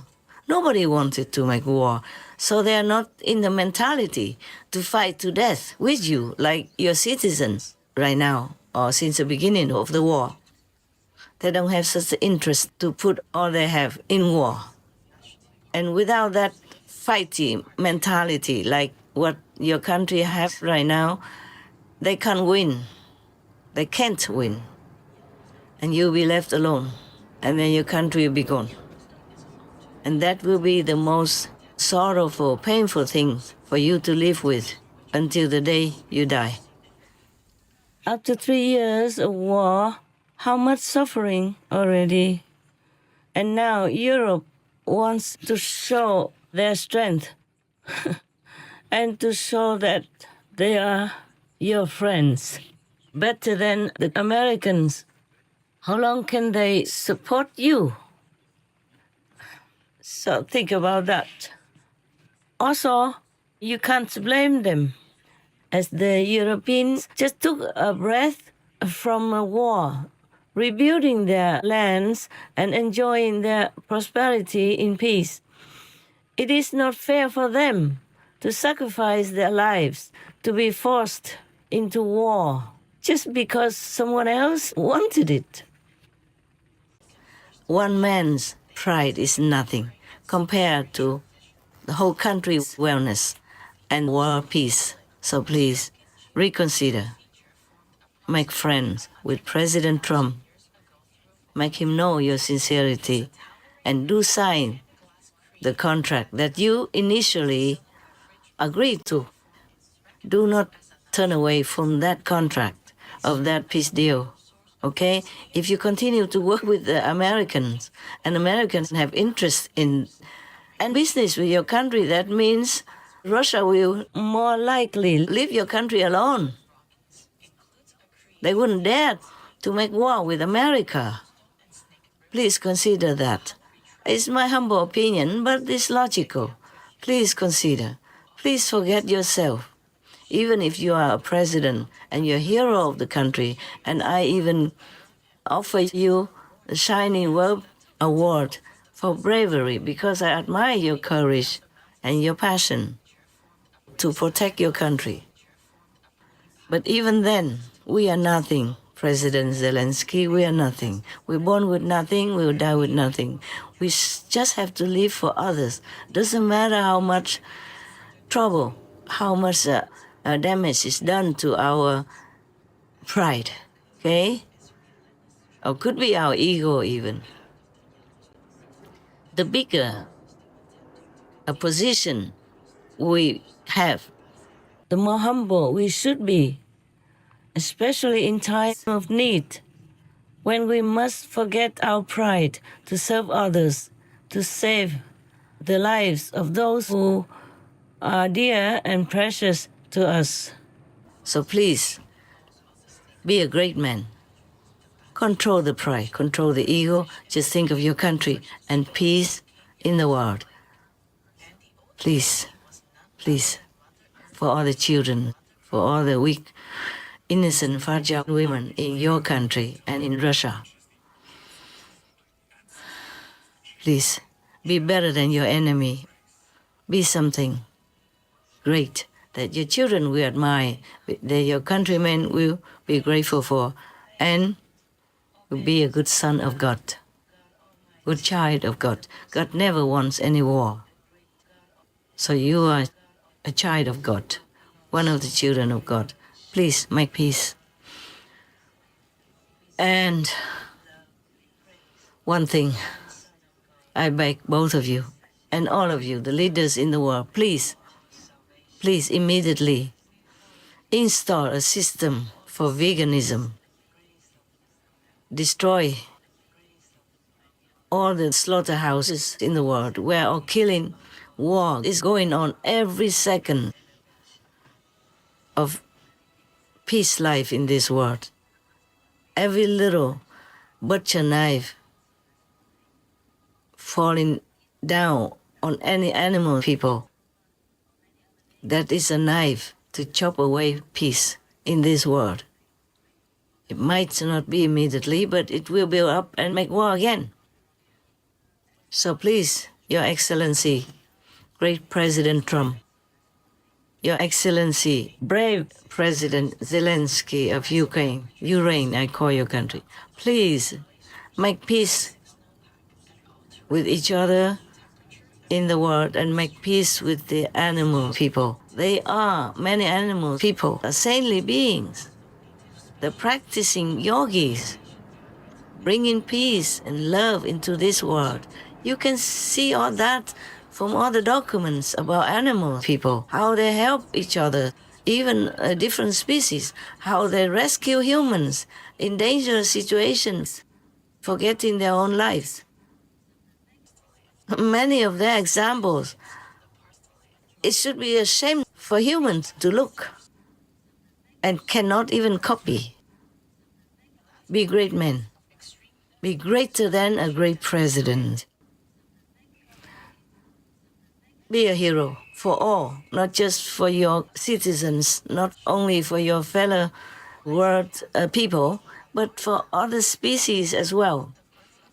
Nobody wanted to make war. So they are not in the mentality to fight to death with you, like your citizens right now, or since the beginning of the war. They don't have such an interest to put all they have in war. And without that fighting mentality, like what your country has right now, they can't win. They can't win. And you'll be left alone. And then your country will be gone. And that will be the most sorrowful, painful thing for you to live with until the day you die. After 3 years of war, how much suffering already. And now Europe wants to show their strength and to show that they are your friends, better than the Americans. How long can they support you? So think about that. Also, you can't blame them, as the Europeans just took a breath from a war, rebuilding their lands and enjoying their prosperity in peace. It is not fair for them to sacrifice their lives, to be forced into war, just because someone else wanted it. One man's pride is nothing compared to the whole country's wellness and world peace. So please, reconsider. Make friends with President Trump. Make him know your sincerity and do sign the contract that you initially agreed to. Do not turn away from that contract of that peace deal, okay? If you continue to work with the Americans, and Americans have interest in and business with your country, that means Russia will more likely leave your country alone. They wouldn't dare to make war with America. Please consider that. It's my humble opinion, but it's logical. Please consider. Please forget yourself. Even if you are a president and you're a hero of the country, and I even offer you the Shining World Award for bravery because I admire your courage and your passion to protect your country. But even then, we are nothing, President Zelenskyy, we are nothing. We're born with nothing, we will die with nothing. We just have to live for others. Doesn't matter how much trouble, how much damage is done to our pride, okay? Or could be our ego even. The bigger a position we have, the more humble we should be, especially in time of need. when we must forget our pride to serve others, to save the lives of those who are dear and precious to us. So please, be a great man. Control the pride, control the ego. Just think of your country and peace in the world. Please, please, for all the children, for all the weak, innocent, fragile women in your country and in Russia. Please, be better than your enemy. Be something great that your children will admire, that your countrymen will be grateful for, and be a good son of God, good child of God. God never wants any war. So you are a child of God, one of the children of God. Please make peace. And one thing, I beg both of you and all of you, the leaders in the world, please immediately install a system for veganism. Destroy all the slaughterhouses in the world where all killing, war is going on every second of peace life in this world. Every little butcher knife falling down on any animal people, that is a knife to chop away peace in this world. It might not be immediately, but it will build up and make war again. So please, Your Excellency, great President Trump, Your Excellency, brave President Zelenskyy of Ureign, I call your country, please make peace with each other in the world and make peace with the animal people. They are, many animal people, are saintly beings. The practicing yogis, bringing peace and love into this world. You can see all that from all the documents about animal people, how they help each other, even different species, how they rescue humans in dangerous situations, forgetting their own lives. Many of their examples, it should be a shame for humans to look and cannot even copy. Be great men. Be greater than a great president. Be a hero for all, not just for your citizens, not only for your fellow world people, but for other species as well,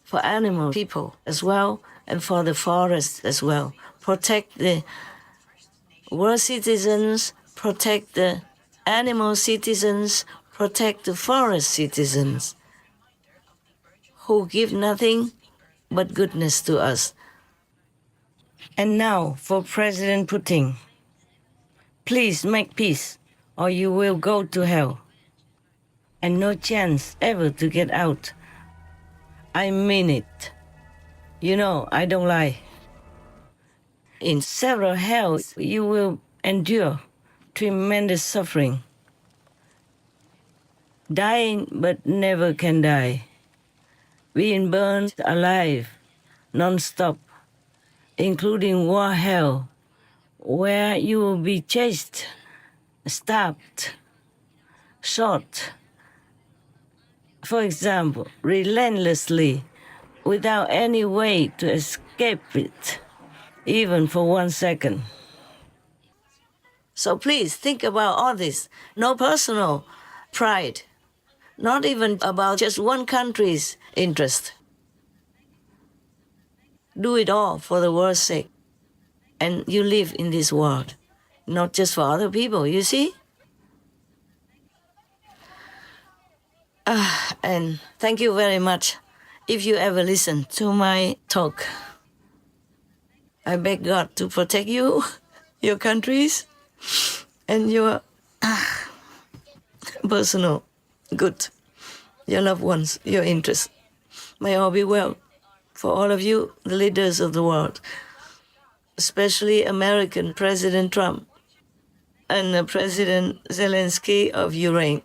for animal people as well, and for the forest as well. Protect the world citizens, protect the animal citizens, protect the forest citizens who give nothing but goodness to us. And now for President Putin, please make peace or you will go to hell and no chance ever to get out. I mean it. You know, I don't lie. In several hells, you will endure tremendous suffering. Dying but never can die. Being burned alive, non-stop, including war hell, where you will be chased, stabbed, shot, for example, relentlessly, without any way to escape it, even for 1 second. So please think about all this. No personal pride, not even about just one country's interest. Do it all for the world's sake. And you live in this world, not just for other people, you see? And thank you very much. If you ever listen to my talk, I beg God to protect you, your countries, and your personal good, your loved ones, your interests. May all be well for all of you, the leaders of the world, especially American President Trump and President Zelenskyy of Ureign.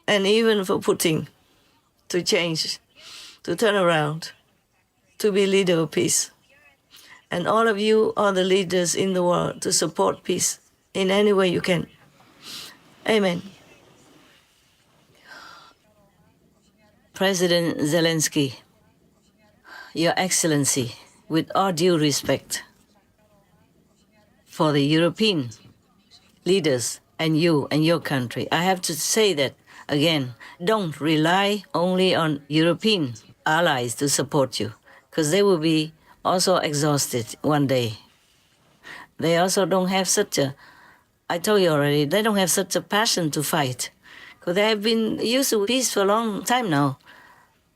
and even for Putin to change, to turn around, to be leader of peace. And all of you are the leaders in the world to support peace in any way you can. Amen. President Zelenskyy, Your Excellency, with all due respect for the European leaders and you and your country, I have to say that again, don't rely only on European allies to support you, because they will be also exhausted one day. They also don't have such a, I told you already, they don't have such a passion to fight, because they have been used to peace for a long time now.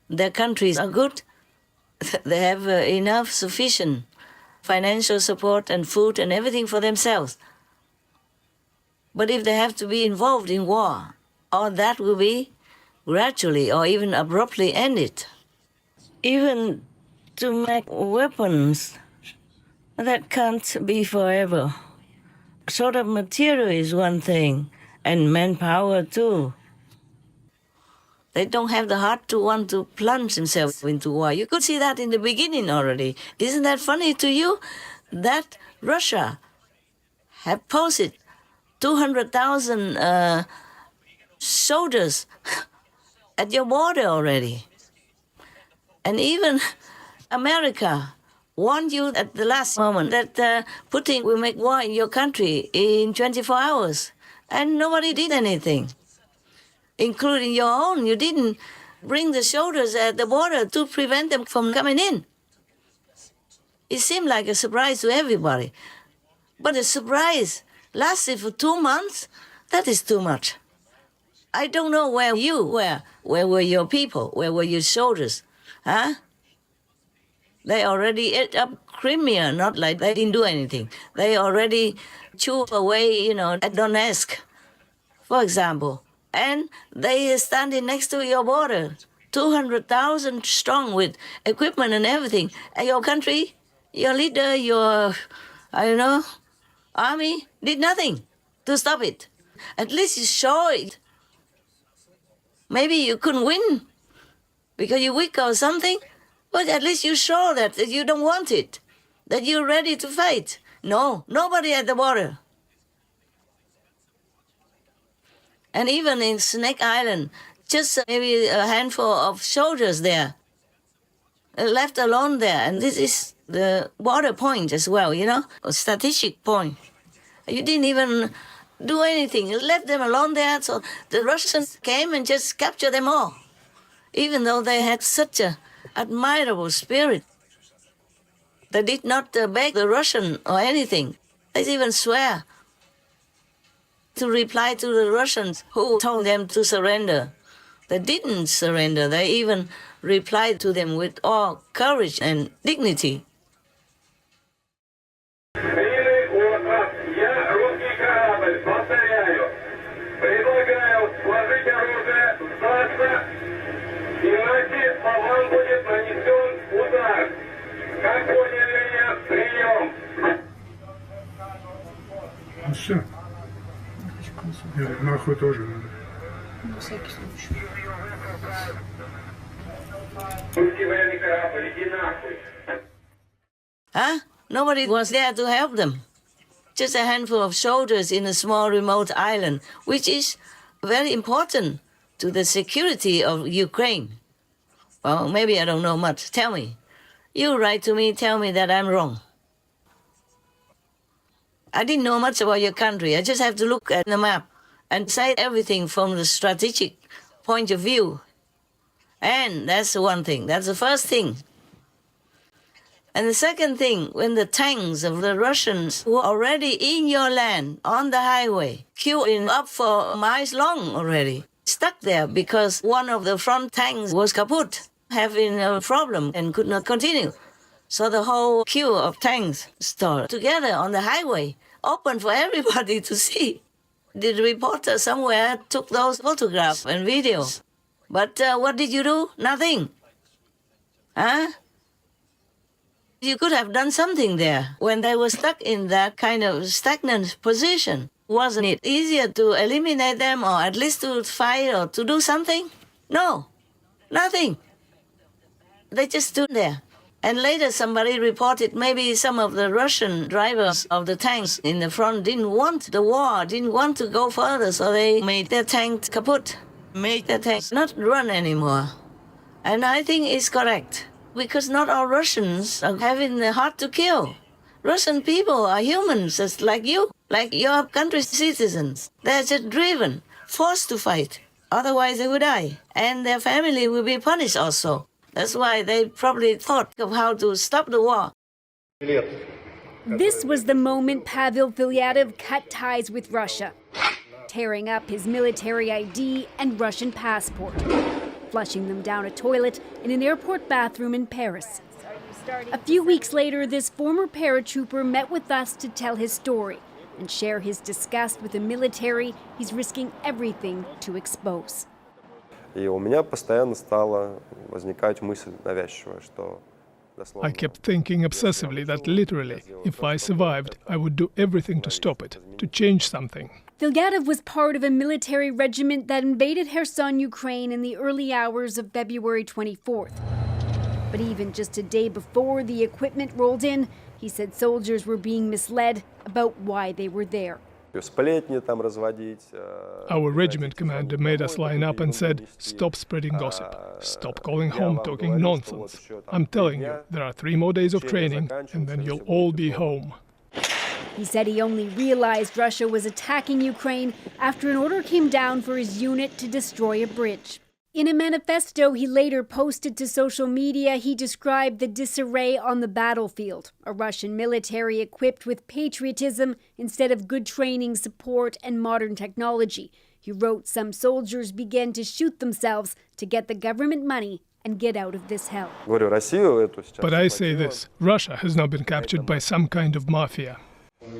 Their countries are good. They have enough, sufficient financial support and food and everything for themselves. But if they have to be involved in war, all that will be gradually or even abruptly ended. Even to make weapons, that can't be forever. Sort of material is one thing, and manpower too. They don't have the heart to want to plunge themselves into war. You could see that in the beginning already. Isn't that funny to you? That Russia have posted 200,000 soldiers at your border already. And even America warned you at the last moment that Putin will make war in your country in 24 hours. And nobody did anything, including your own. You didn't bring the soldiers at the border to prevent them from coming in. It seemed like a surprise to everybody. But the surprise lasted for 2 months. That is too much. I don't know where you were. Where were your people? Where were your soldiers? Huh? They already ate up Crimea, not like they didn't do anything. They already chewed away, at Donetsk, for example. And they are standing next to your border, 200,000 strong with equipment and everything. And your country, your leader, your, army did nothing to stop it. At least you show it. Maybe you couldn't win because you're weak or something, but at least you show that you don't want it, that you're ready to fight. No, nobody at the border. And even in Snake Island, just maybe a handful of soldiers there, left alone there. And this is the border point as well, a strategic point. You didn't even do anything. You left them alone there, so the Russians came and just captured them all, even though they had such an admirable spirit. They did not beg the Russian or anything. They even swear to reply to the Russians who told them to surrender. They didn't surrender. They even replied to them with all courage and dignity. Все. Нахуй тоже надо. На всякий случай. Huh? Nobody was there to help them. Just a handful of soldiers in a small remote island, which is very important to the security of Ukraine. Well, maybe I don't know much. Tell me. You write to me, tell me that I'm wrong. I didn't know much about your country. I just have to look at the map and say everything from the strategic point of view. And that's the one thing. That's the first thing. And the second thing, when the tanks of the Russians were already in your land, on the highway, queuing up for miles long already, stuck there because one of the front tanks was kaput, having a problem and could not continue. So the whole queue of tanks stood together on the highway, open for everybody to see. The reporter somewhere took those photographs and videos. But what did you do? Nothing. Huh? You could have done something there when they were stuck in that kind of stagnant position. Wasn't it easier to eliminate them or at least to fight or to do something? No, nothing. They just stood there. And later somebody reported maybe some of the Russian drivers of the tanks in the front didn't want the war, didn't want to go further, so they made their tank kaput, made their tanks not run anymore. And I think it's correct, because not all Russians are having the heart to kill. Russian people are humans just like you, like your country's citizens. They're just driven, forced to fight. Otherwise they would die, and their family will be punished also. That's why they probably thought of how to stop the war. This was the moment Pavel Filatov cut ties with Russia, tearing up his military ID and Russian passport, flushing them down a toilet in an airport bathroom in Paris. A few weeks later, this former paratrooper met with us to tell his story and share his disgust with the military he's risking everything to expose. I kept thinking obsessively that literally, if I survived, I would do everything to stop it, to change something. Filatov was part of a military regiment that invaded Kherson, Ukraine in the early hours of February 24th. But even just a day before the equipment rolled in, he said soldiers were being misled about why they were there. Our regiment commander made us line up and said, "Stop spreading gossip. Stop calling home talking nonsense. I'm telling you, there are 3 more days of training and then you'll all be home." He said he only realized Russia was attacking Ukraine after an order came down for his unit to destroy a bridge. In a manifesto he later posted to social media, he described the disarray on the battlefield, a Russian military equipped with patriotism instead of good training, support, and modern technology. He wrote some soldiers began to shoot themselves to get the government money and get out of this hell. But I say this, Russia has now been captured by some kind of mafia.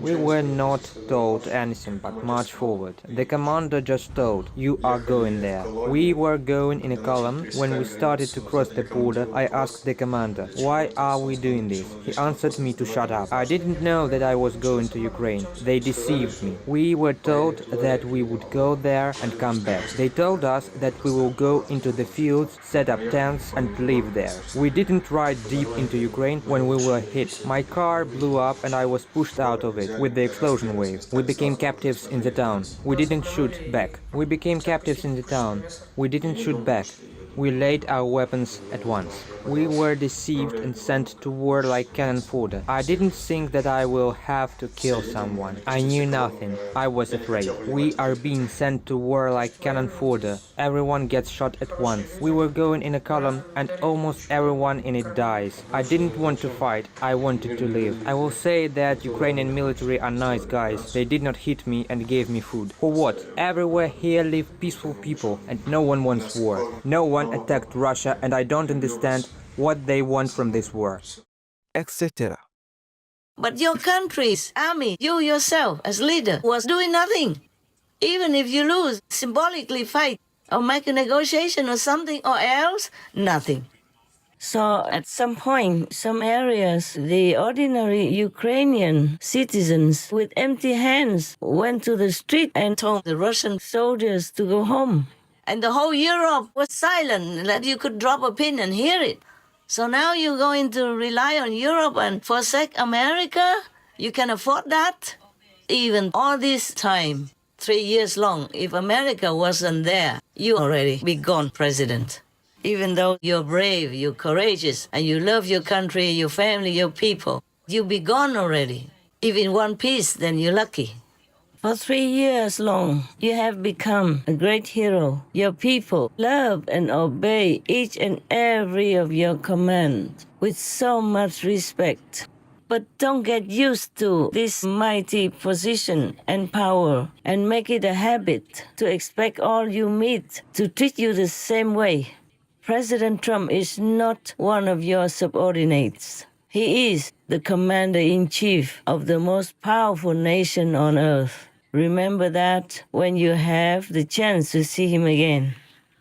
We were not told anything but march forward. The commander just told, "You are going there." We were going in a column. When we started to cross the border, I asked the commander, "Why are we doing this?" He answered me to shut up. I didn't know that I was going to Ukraine. They deceived me. We were told that we would go there and come back. They told us that we will go into the fields, set up tents and live there. We didn't ride deep into Ukraine when we were hit. My car blew up and I was pushed out of it with the explosion wave. We became captives in the town. We didn't shoot back. We became captives in the town. We didn't shoot back. We laid our weapons at once. We were deceived and sent to war like cannon fodder. I didn't think that I will have to kill someone. I knew nothing. I was afraid. We are being sent to war like cannon fodder. Everyone gets shot at once. We were going in a column and almost everyone in it dies. I didn't want to fight. I wanted to live. I will say that Ukrainian military are nice guys. They did not hit me and gave me food. For what? Everywhere here live peaceful people and no one wants war. No one attacked Russia and I don't understand what they want from this war, etc. But your country's army, you yourself as leader, was doing nothing. Even if you lose, symbolically fight or make a negotiation or something or else, nothing. So at some point, some areas, the ordinary Ukrainian citizens with empty hands went to the street and told the Russian soldiers to go home. And the whole Europe was silent, that you could drop a pin and hear it. So now you're going to rely on Europe and forsake America? You can afford that? Even all this time, 3 years long, if America wasn't there, you already be gone, President. Even though you're brave, you're courageous, and you love your country, your family, your people, you be gone already. If in one piece, then you're lucky. For 3 years long, you have become a great hero. Your people love and obey each and every of your commands with so much respect. But don't get used to this mighty position and power and make it a habit to expect all you meet to treat you the same way. President Trump is not one of your subordinates. He is the commander-in-chief of the most powerful nation on earth. Remember that when you have the chance to see him again.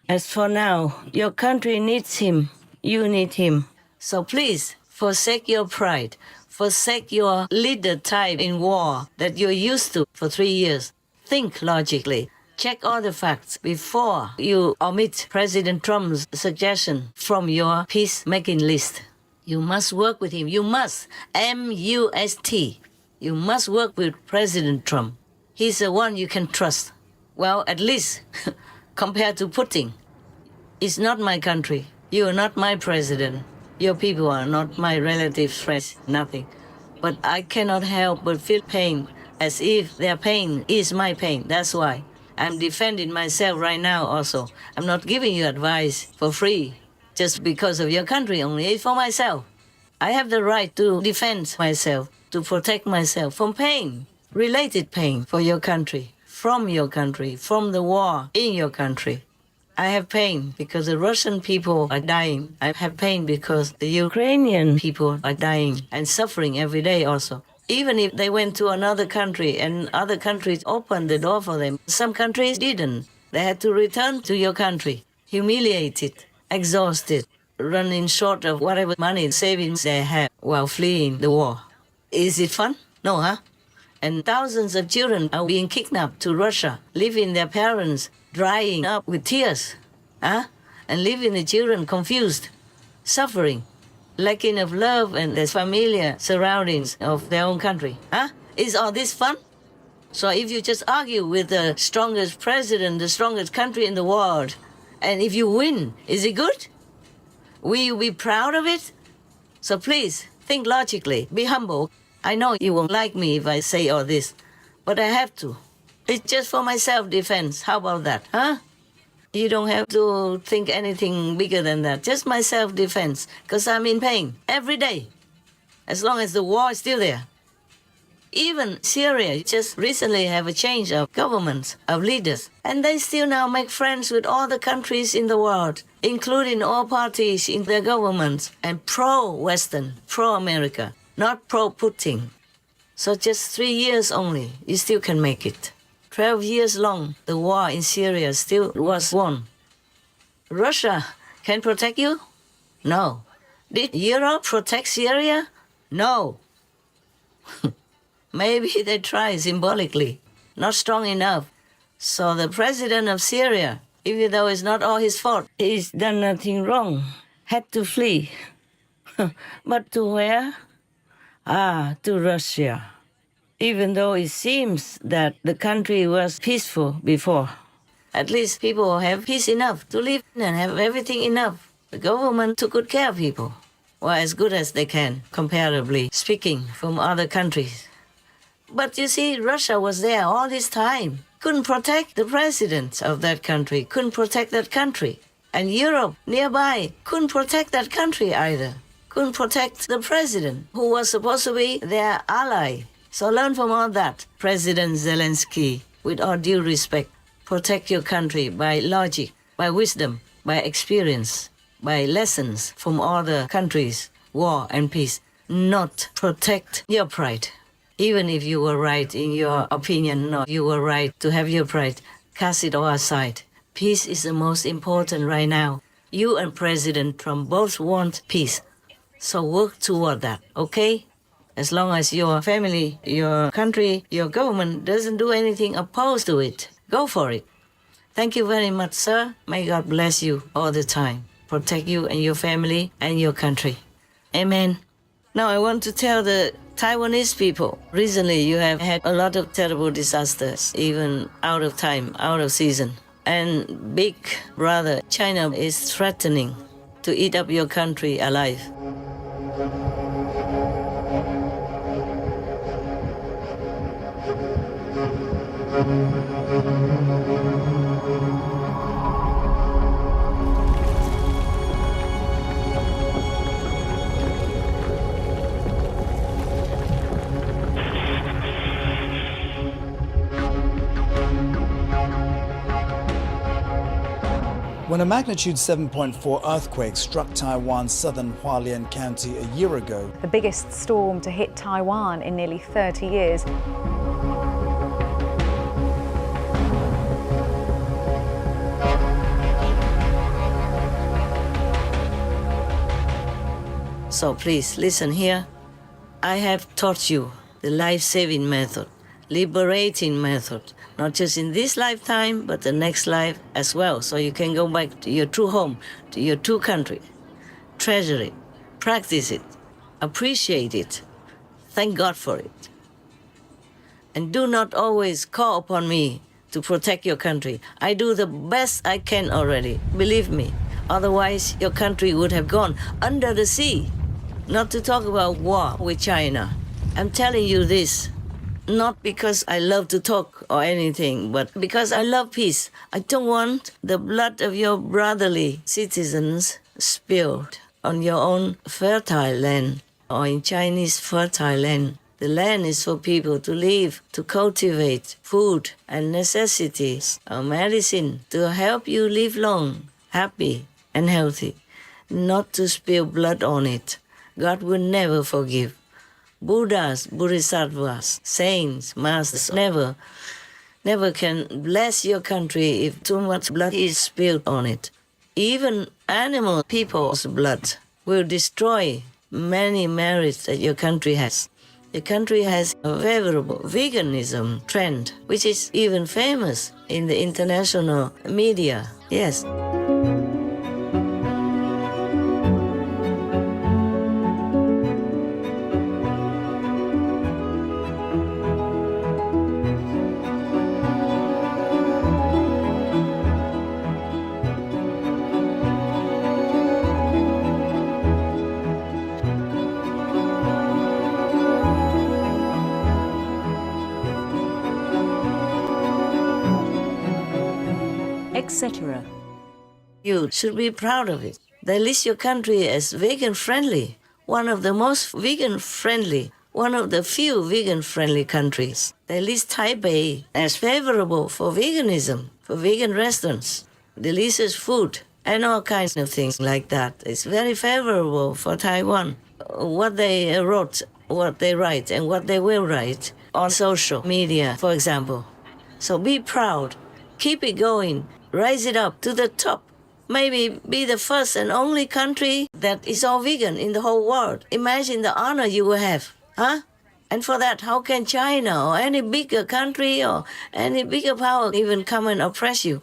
As for now, your country needs him. You need him. So please, forsake your pride. Forsake your leader type in war that you're used to for 3 years. think logically. Check all the facts before you omit President Trump's suggestion from your peacemaking list. You must work with him. You must. M-U-S-T. You must work with President Trump. He's the one you can trust. Well, at least compared to Putin. It's not my country. You are not my president. Your people are not my relatives, friends, nothing. But I cannot help but feel pain, as if their pain is my pain. That's why I'm defending myself right now also. I'm not giving you advice for free, just because of your country only. It's for myself. I have the right to defend myself, to protect myself from pain, related pain for your country, from the war in your country. I have pain because the Russian people are dying. I have pain because the Ukrainian people are dying and suffering every day also. Even if they went to another country and other countries opened the door for them, some countries didn't. They had to return to your country, humiliated, exhausted, running short of whatever money savings they have while fleeing the war. Is it fun? No, huh? And thousands of children are being kidnapped to Russia, leaving their parents drying up with tears, huh? And leaving the children confused, suffering, lacking of love and the familiar surroundings of their own country, huh? Is all this fun? So if you just argue with the strongest president, the strongest country in the world, and if you win, is it good? Will you be proud of it? So please, think logically, be humble. I know you won't like me if I say all this, but I have to. It's just for my self-defense. How about that, huh? You don't have to think anything bigger than that. Just my self-defense, because I'm in pain every day, as long as the war is still there. Even Syria just recently have a change of governments, of leaders, and they still now make friends with all the countries in the world, including all parties in their governments, and pro-Western, pro-America, not pro-Putin. So just 3 years only, you still can make it. 12 years long, the war in Syria still was won. Russia can protect you? No. Did Europe protect Syria? No. Maybe they tried symbolically, not strong enough. So the president of Syria, even though it's not all his fault, he's done nothing wrong, had to flee. But to where? To Russia. Even though it seems that the country was peaceful before. At least people have peace enough to live and have everything enough. The government took good care of people, or as good as they can, comparatively speaking, from other countries. But you see, Russia was there all this time. Couldn't protect the president of that country, couldn't protect that country. And Europe, nearby, couldn't protect that country either. Couldn't protect the president, who was supposed to be their ally. So learn from all that, President Zelenskyy, with all due respect. Protect your country by logic, by wisdom, by experience, by lessons from other countries, war and peace. Not protect your pride. Even if you were right in your opinion, or you were right to have your pride, cast it all aside. Peace is the most important right now. You and President Trump both want peace. So work toward that, okay? As long as your family, your country, your government doesn't do anything opposed to it, go for it. Thank you very much, sir. May God bless you all the time. Protect you and your family and your country. Amen. Now I want to tell the Taiwanese people, recently you have had a lot of terrible disasters, even out of time, out of season. And big brother China is threatening to eat up your country alive. When a magnitude 7.4 earthquake struck Taiwan's southern Hualien County a year ago, the biggest storm to hit Taiwan in nearly 30 years. So please listen here. I have taught you the life-saving method, liberating method, not just in this lifetime, but the next life as well. So you can go back to your true home, to your true country. Treasure it, practice it, appreciate it, thank God for it. And do not always call upon me to protect your country. I do the best I can already, believe me. Otherwise, your country would have gone under the sea. Not to talk about war with China. I'm telling you this, not because I love to talk or anything, but because I love peace. I don't want the blood of your brotherly citizens spilled on your own fertile land, or in Chinese fertile land. The land is for people to live, to cultivate food and necessities or medicine to help you live long, happy and healthy, not to spill blood on it. God will never forgive. Buddhas, Bodhisattvas, saints, masters never can bless your country if too much blood is spilled on it. Even animal people's blood will destroy many merits that your country has. The country has a favorable veganism trend, which is even famous in the international media. Yes. Etc. You should be proud of it. They list your country as vegan-friendly, one of the most vegan-friendly, one of the few vegan-friendly countries. They list Taipei as favorable for veganism, for vegan restaurants, delicious food, and all kinds of things like that. It's very favorable for Taiwan. What they wrote, what they write, and what they will write on social media, for example. So be proud. Keep it going. Rise it up to the top. Maybe be the first and only country that is all vegan in the whole world. Imagine the honor you will have, huh? And for that, how can China or any bigger country or any bigger power even come and oppress you?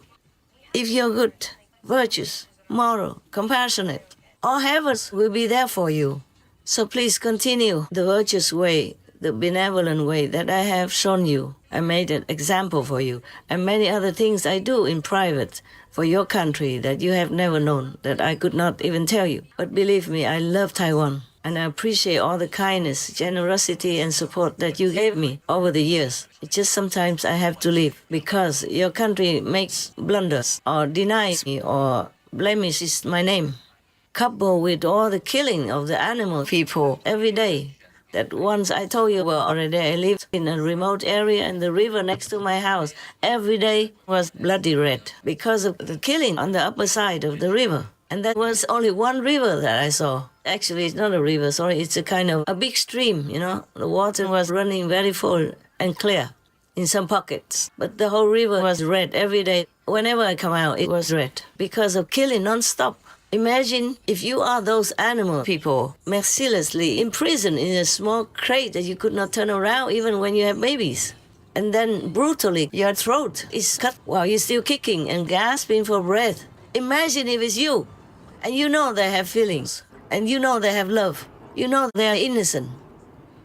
If you're good, virtuous, moral, compassionate, all heavens will be there for you. So please continue the virtuous way, the benevolent way that I have shown you. I made an example for you, and many other things I do in private for your country that you have never known, that I could not even tell you. But believe me, I love Taiwan, and I appreciate all the kindness, generosity, and support that you gave me over the years. It's just sometimes I have to leave because your country makes blunders or denies me or blemishes my name, coupled with all the killing of the animal people every day. That once I told you about already, I lived in a remote area and the river next to my house every day was bloody red because of the killing on the upper side of the river. And that was only one river that I saw. Actually, it's not a river, sorry, it's a kind of a big stream, you know. The water was running very full and clear in some pockets. But the whole river was red every day. Whenever I come out, it was red because of killing non-stop. Imagine if you are those animal people mercilessly imprisoned in a small crate that you could not turn around even when you have babies. And then brutally your throat is cut while you're still kicking and gasping for breath. Imagine if it's you. And you know they have feelings. And you know they have love. You know they are innocent.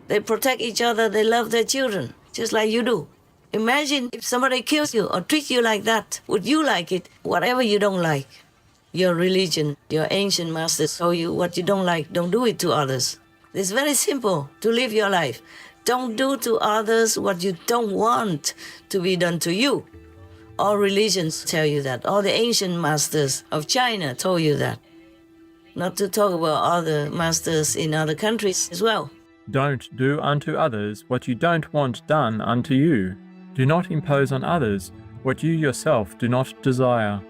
They protect each other. They love their children, just like you do. Imagine if somebody kills you or treats you like that. Would you like it? Whatever you don't like. Your religion, your ancient masters told you what you don't like, don't do it to others. It's very simple to live your life. Don't do to others what you don't want to be done to you. All religions tell you that. All the ancient masters of China told you that. Not to talk about other masters in other countries as well. Don't do unto others what you don't want done unto you. Do not impose on others what you yourself do not desire.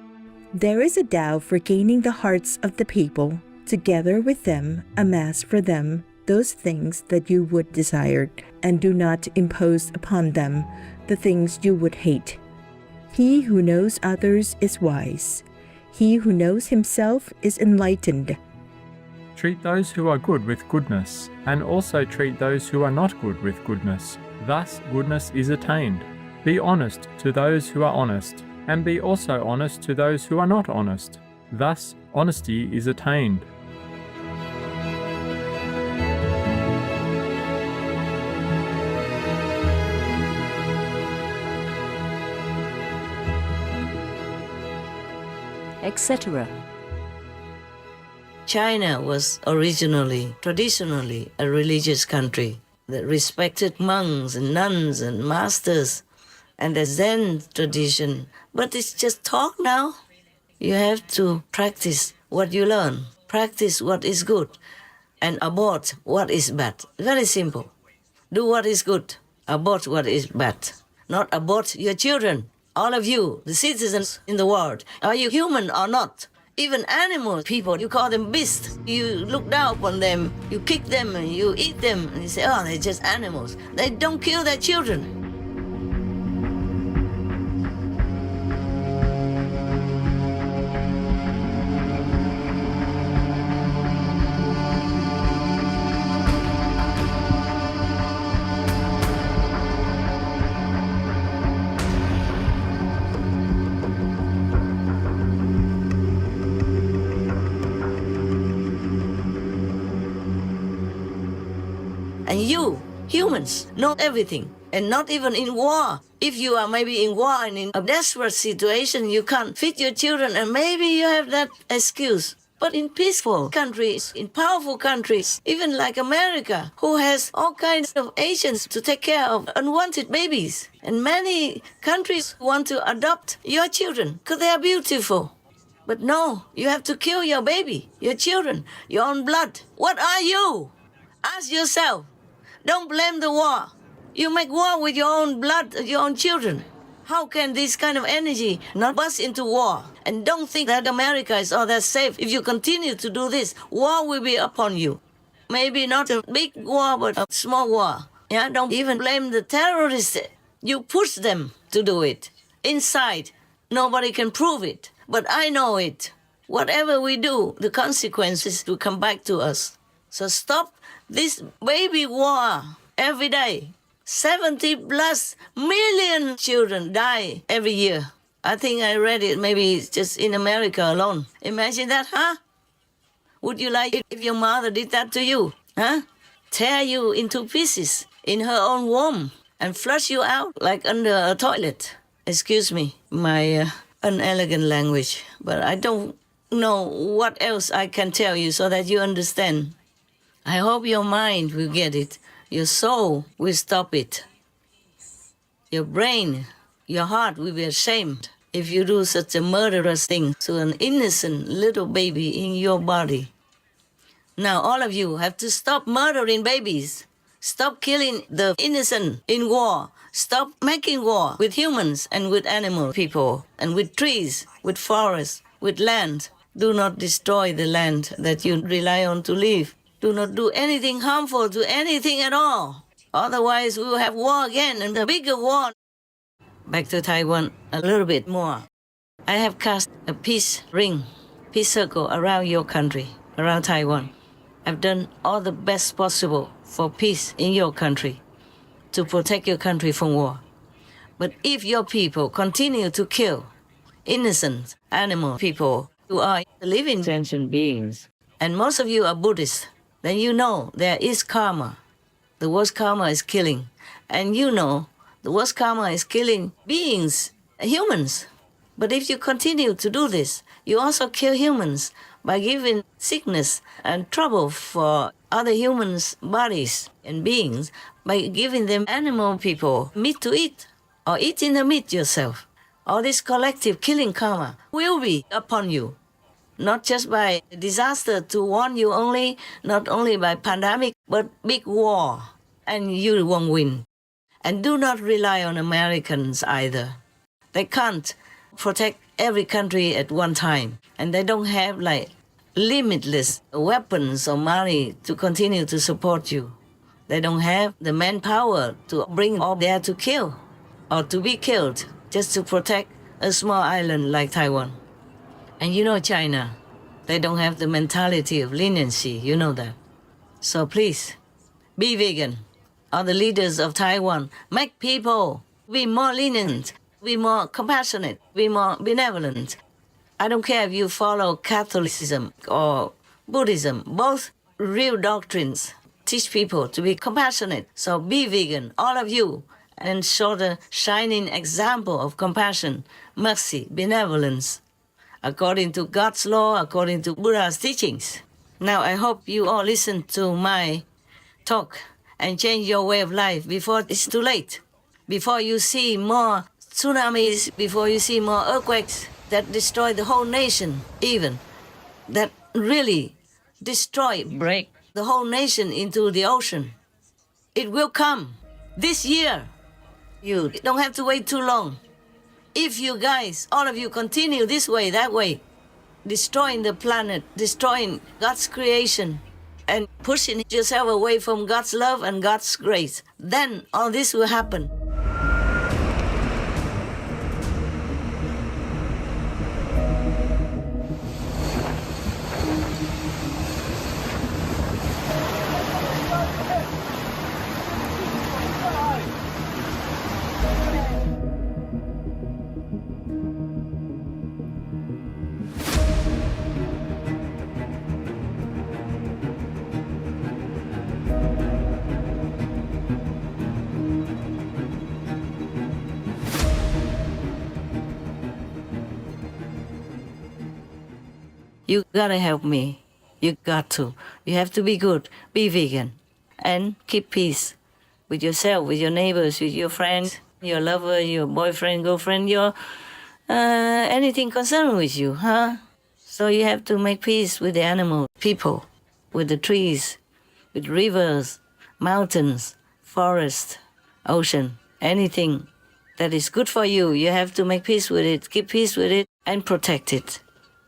There is a Tao for gaining the hearts of the people, together with them amass for them those things that you would desire, and do not impose upon them the things you would hate. He who knows others is wise. He who knows himself is enlightened. Treat those who are good with goodness, and also treat those who are not good with goodness. Thus goodness is attained. Be honest to those who are honest, and be also honest to those who are not honest. Thus, honesty is attained. etc. China was originally, traditionally, a religious country that respected monks and nuns and masters and the Zen tradition. But it's just talk now. You have to practice what you learn, practice what is good, and abort what is bad. Very simple. Do what is good, abort what is bad. Not abort your children. All of you, the citizens in the world, are you human or not? Even animal people, you call them beasts. You look down upon them, you kick them, and you eat them, and you say, oh, they're just animals. They don't kill their children. And you, humans, know everything, and not even in war. If you are maybe in war and in a desperate situation, you can't feed your children, and maybe you have that excuse. But in peaceful countries, in powerful countries, even like America, who has all kinds of agents to take care of unwanted babies, and many countries want to adopt your children because they are beautiful. But no, you have to kill your baby, your children, your own blood. What are you? Ask yourself. Don't blame the war. You make war with your own blood, your own children. How can this kind of energy not burst into war? And don't think that America is all that safe. If you continue to do this, war will be upon you. Maybe not a big war, but a small war. Yeah, don't even blame the terrorists. You push them to do it. Inside, nobody can prove it. But I know it. Whatever we do, the consequences will come back to us. So stop this baby war every day. 70 plus million children die every year. I think I read it, maybe it's just in America alone. Imagine that, huh? Would you like it if your mother did that to you? Huh? Tear you into pieces in her own womb and flush you out like under a toilet. Excuse me, my unelegant language, but I don't know what else I can tell you so that you understand. I hope your mind will get it. Your soul will stop it. Your brain, your heart will be ashamed if you do such a murderous thing to an innocent little baby in your body. Now all of you have to stop murdering babies. Stop killing the innocent in war. Stop making war with humans and with animal people and with trees, with forests, with land. Do not destroy the land that you rely on to live. Do not do anything harmful to anything at all. Otherwise, we will have war again, and a bigger war. Back to Taiwan a little bit more. I have cast a peace ring, peace circle around your country, around Taiwan. I've done all the best possible for peace in your country, to protect your country from war. But if your people continue to kill innocent animal people who are living sentient beings, and most of you are Buddhists, then you know there is karma. The worst karma is killing. And you know the worst karma is killing beings, humans. But if you continue to do this, you also kill humans by giving sickness and trouble for other humans' bodies and beings, by giving them animal people meat to eat, or eating the meat yourself. All this collective killing karma will be upon you. Not just by disaster to warn you only, not only by pandemic, but big war, and you won't win. And do not rely on Americans either. They can't protect every country at one time, and they don't have like limitless weapons or money to continue to support you. They don't have the manpower to bring all there to kill or to be killed just to protect a small island like Taiwan. And you know China, they don't have the mentality of leniency, you know that. So please, be vegan. All the leaders of Taiwan, make people Be more lenient, be more compassionate, be more benevolent. I don't care if you follow Catholicism or Buddhism, both real doctrines teach people to be compassionate. So be vegan, all of you, and show the shining example of compassion, mercy, benevolence, according to God's law, according to Buddha's teachings. Now I hope you all listen to my talk and change your way of life before it's too late. Before you see more tsunamis, before you see more earthquakes that destroy the whole nation, even, that really break the whole nation into the ocean. It will come this year. You don't have to wait too long. If you guys, all of you, continue this way, that way, destroying the planet, destroying God's creation, and pushing yourself away from God's love and God's grace, then all this will happen. You gotta help me. You got to. You have to be good, be vegan, and keep peace with yourself, with your neighbors, with your friends, your lover, your boyfriend, girlfriend, your anything concerned with you, huh? So you have to make peace with the animals, people, with the trees, with rivers, mountains, forest, ocean, anything that is good for you. You have to make peace with it, keep peace with it, and protect it.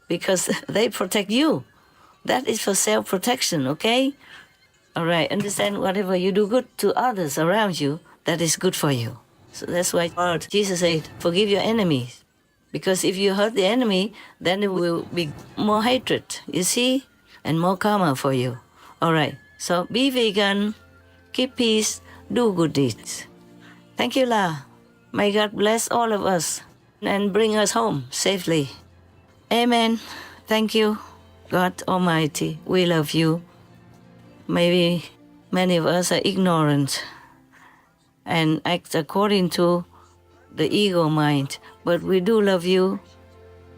Because they protect you. That is for self-protection, okay? All right, understand whatever you do good to others around you, that is good for you. So that's why Jesus said, forgive your enemies. Because if you hurt the enemy, then there will be more hatred, you see? And more karma for you. All right, so be vegan, keep peace, do good deeds. Thank you, La. May God bless all of us and bring us home safely. Amen. Thank you, God Almighty. We love you. Maybe many of us are ignorant and act according to the ego mind, but we do love you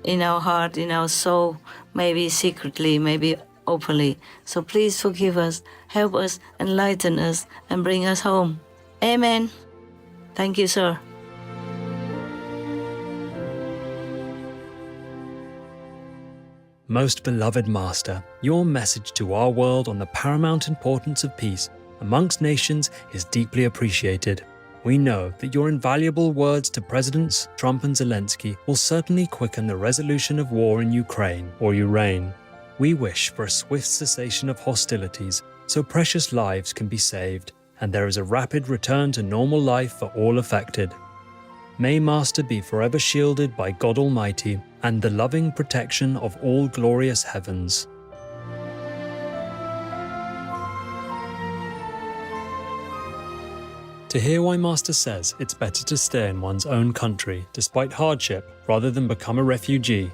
in our heart, in our soul, maybe secretly, maybe openly. So please forgive us, help us, enlighten us, and bring us home. Amen. Thank you, sir. Most beloved Master, your message to our world on the paramount importance of peace amongst nations is deeply appreciated. We know that your invaluable words to Presidents Trump and Zelenskyy will certainly quicken the resolution of war in Ukraine or Ureign. We wish for a swift cessation of hostilities so precious lives can be saved and there is a rapid return to normal life for all affected. May Master be forever shielded by God Almighty and the loving protection of all glorious heavens. To hear why Master says it's better to stay in one's own country despite hardship rather than become a refugee,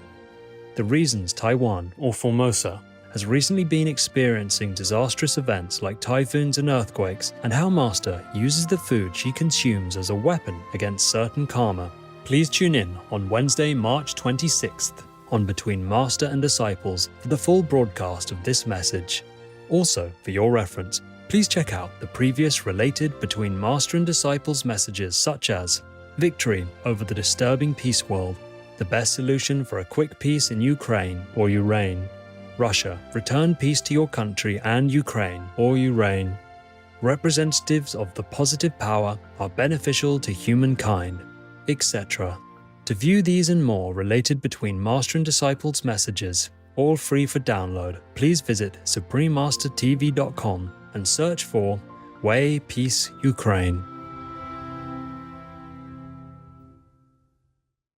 the reasons Taiwan, or Formosa, has recently been experiencing disastrous events like typhoons and earthquakes, and how Master uses the food she consumes as a weapon against certain karma. Please tune in on Wednesday, March 26th on Between Master and Disciples for the full broadcast of this message. Also, for your reference, please check out the previous related Between Master and Disciples messages such as Victory over the Disturbing Peace World, The Best Solution for a Quick Peace in Ukraine or Ureign, Russia, return peace to your country and Ukraine or Ureign. Representatives of the positive power are beneficial to humankind, etc. To view these and more related Between Master and Disciples messages, all free for download, please visit SupremeMasterTV.com and search for Way Peace Ukraine.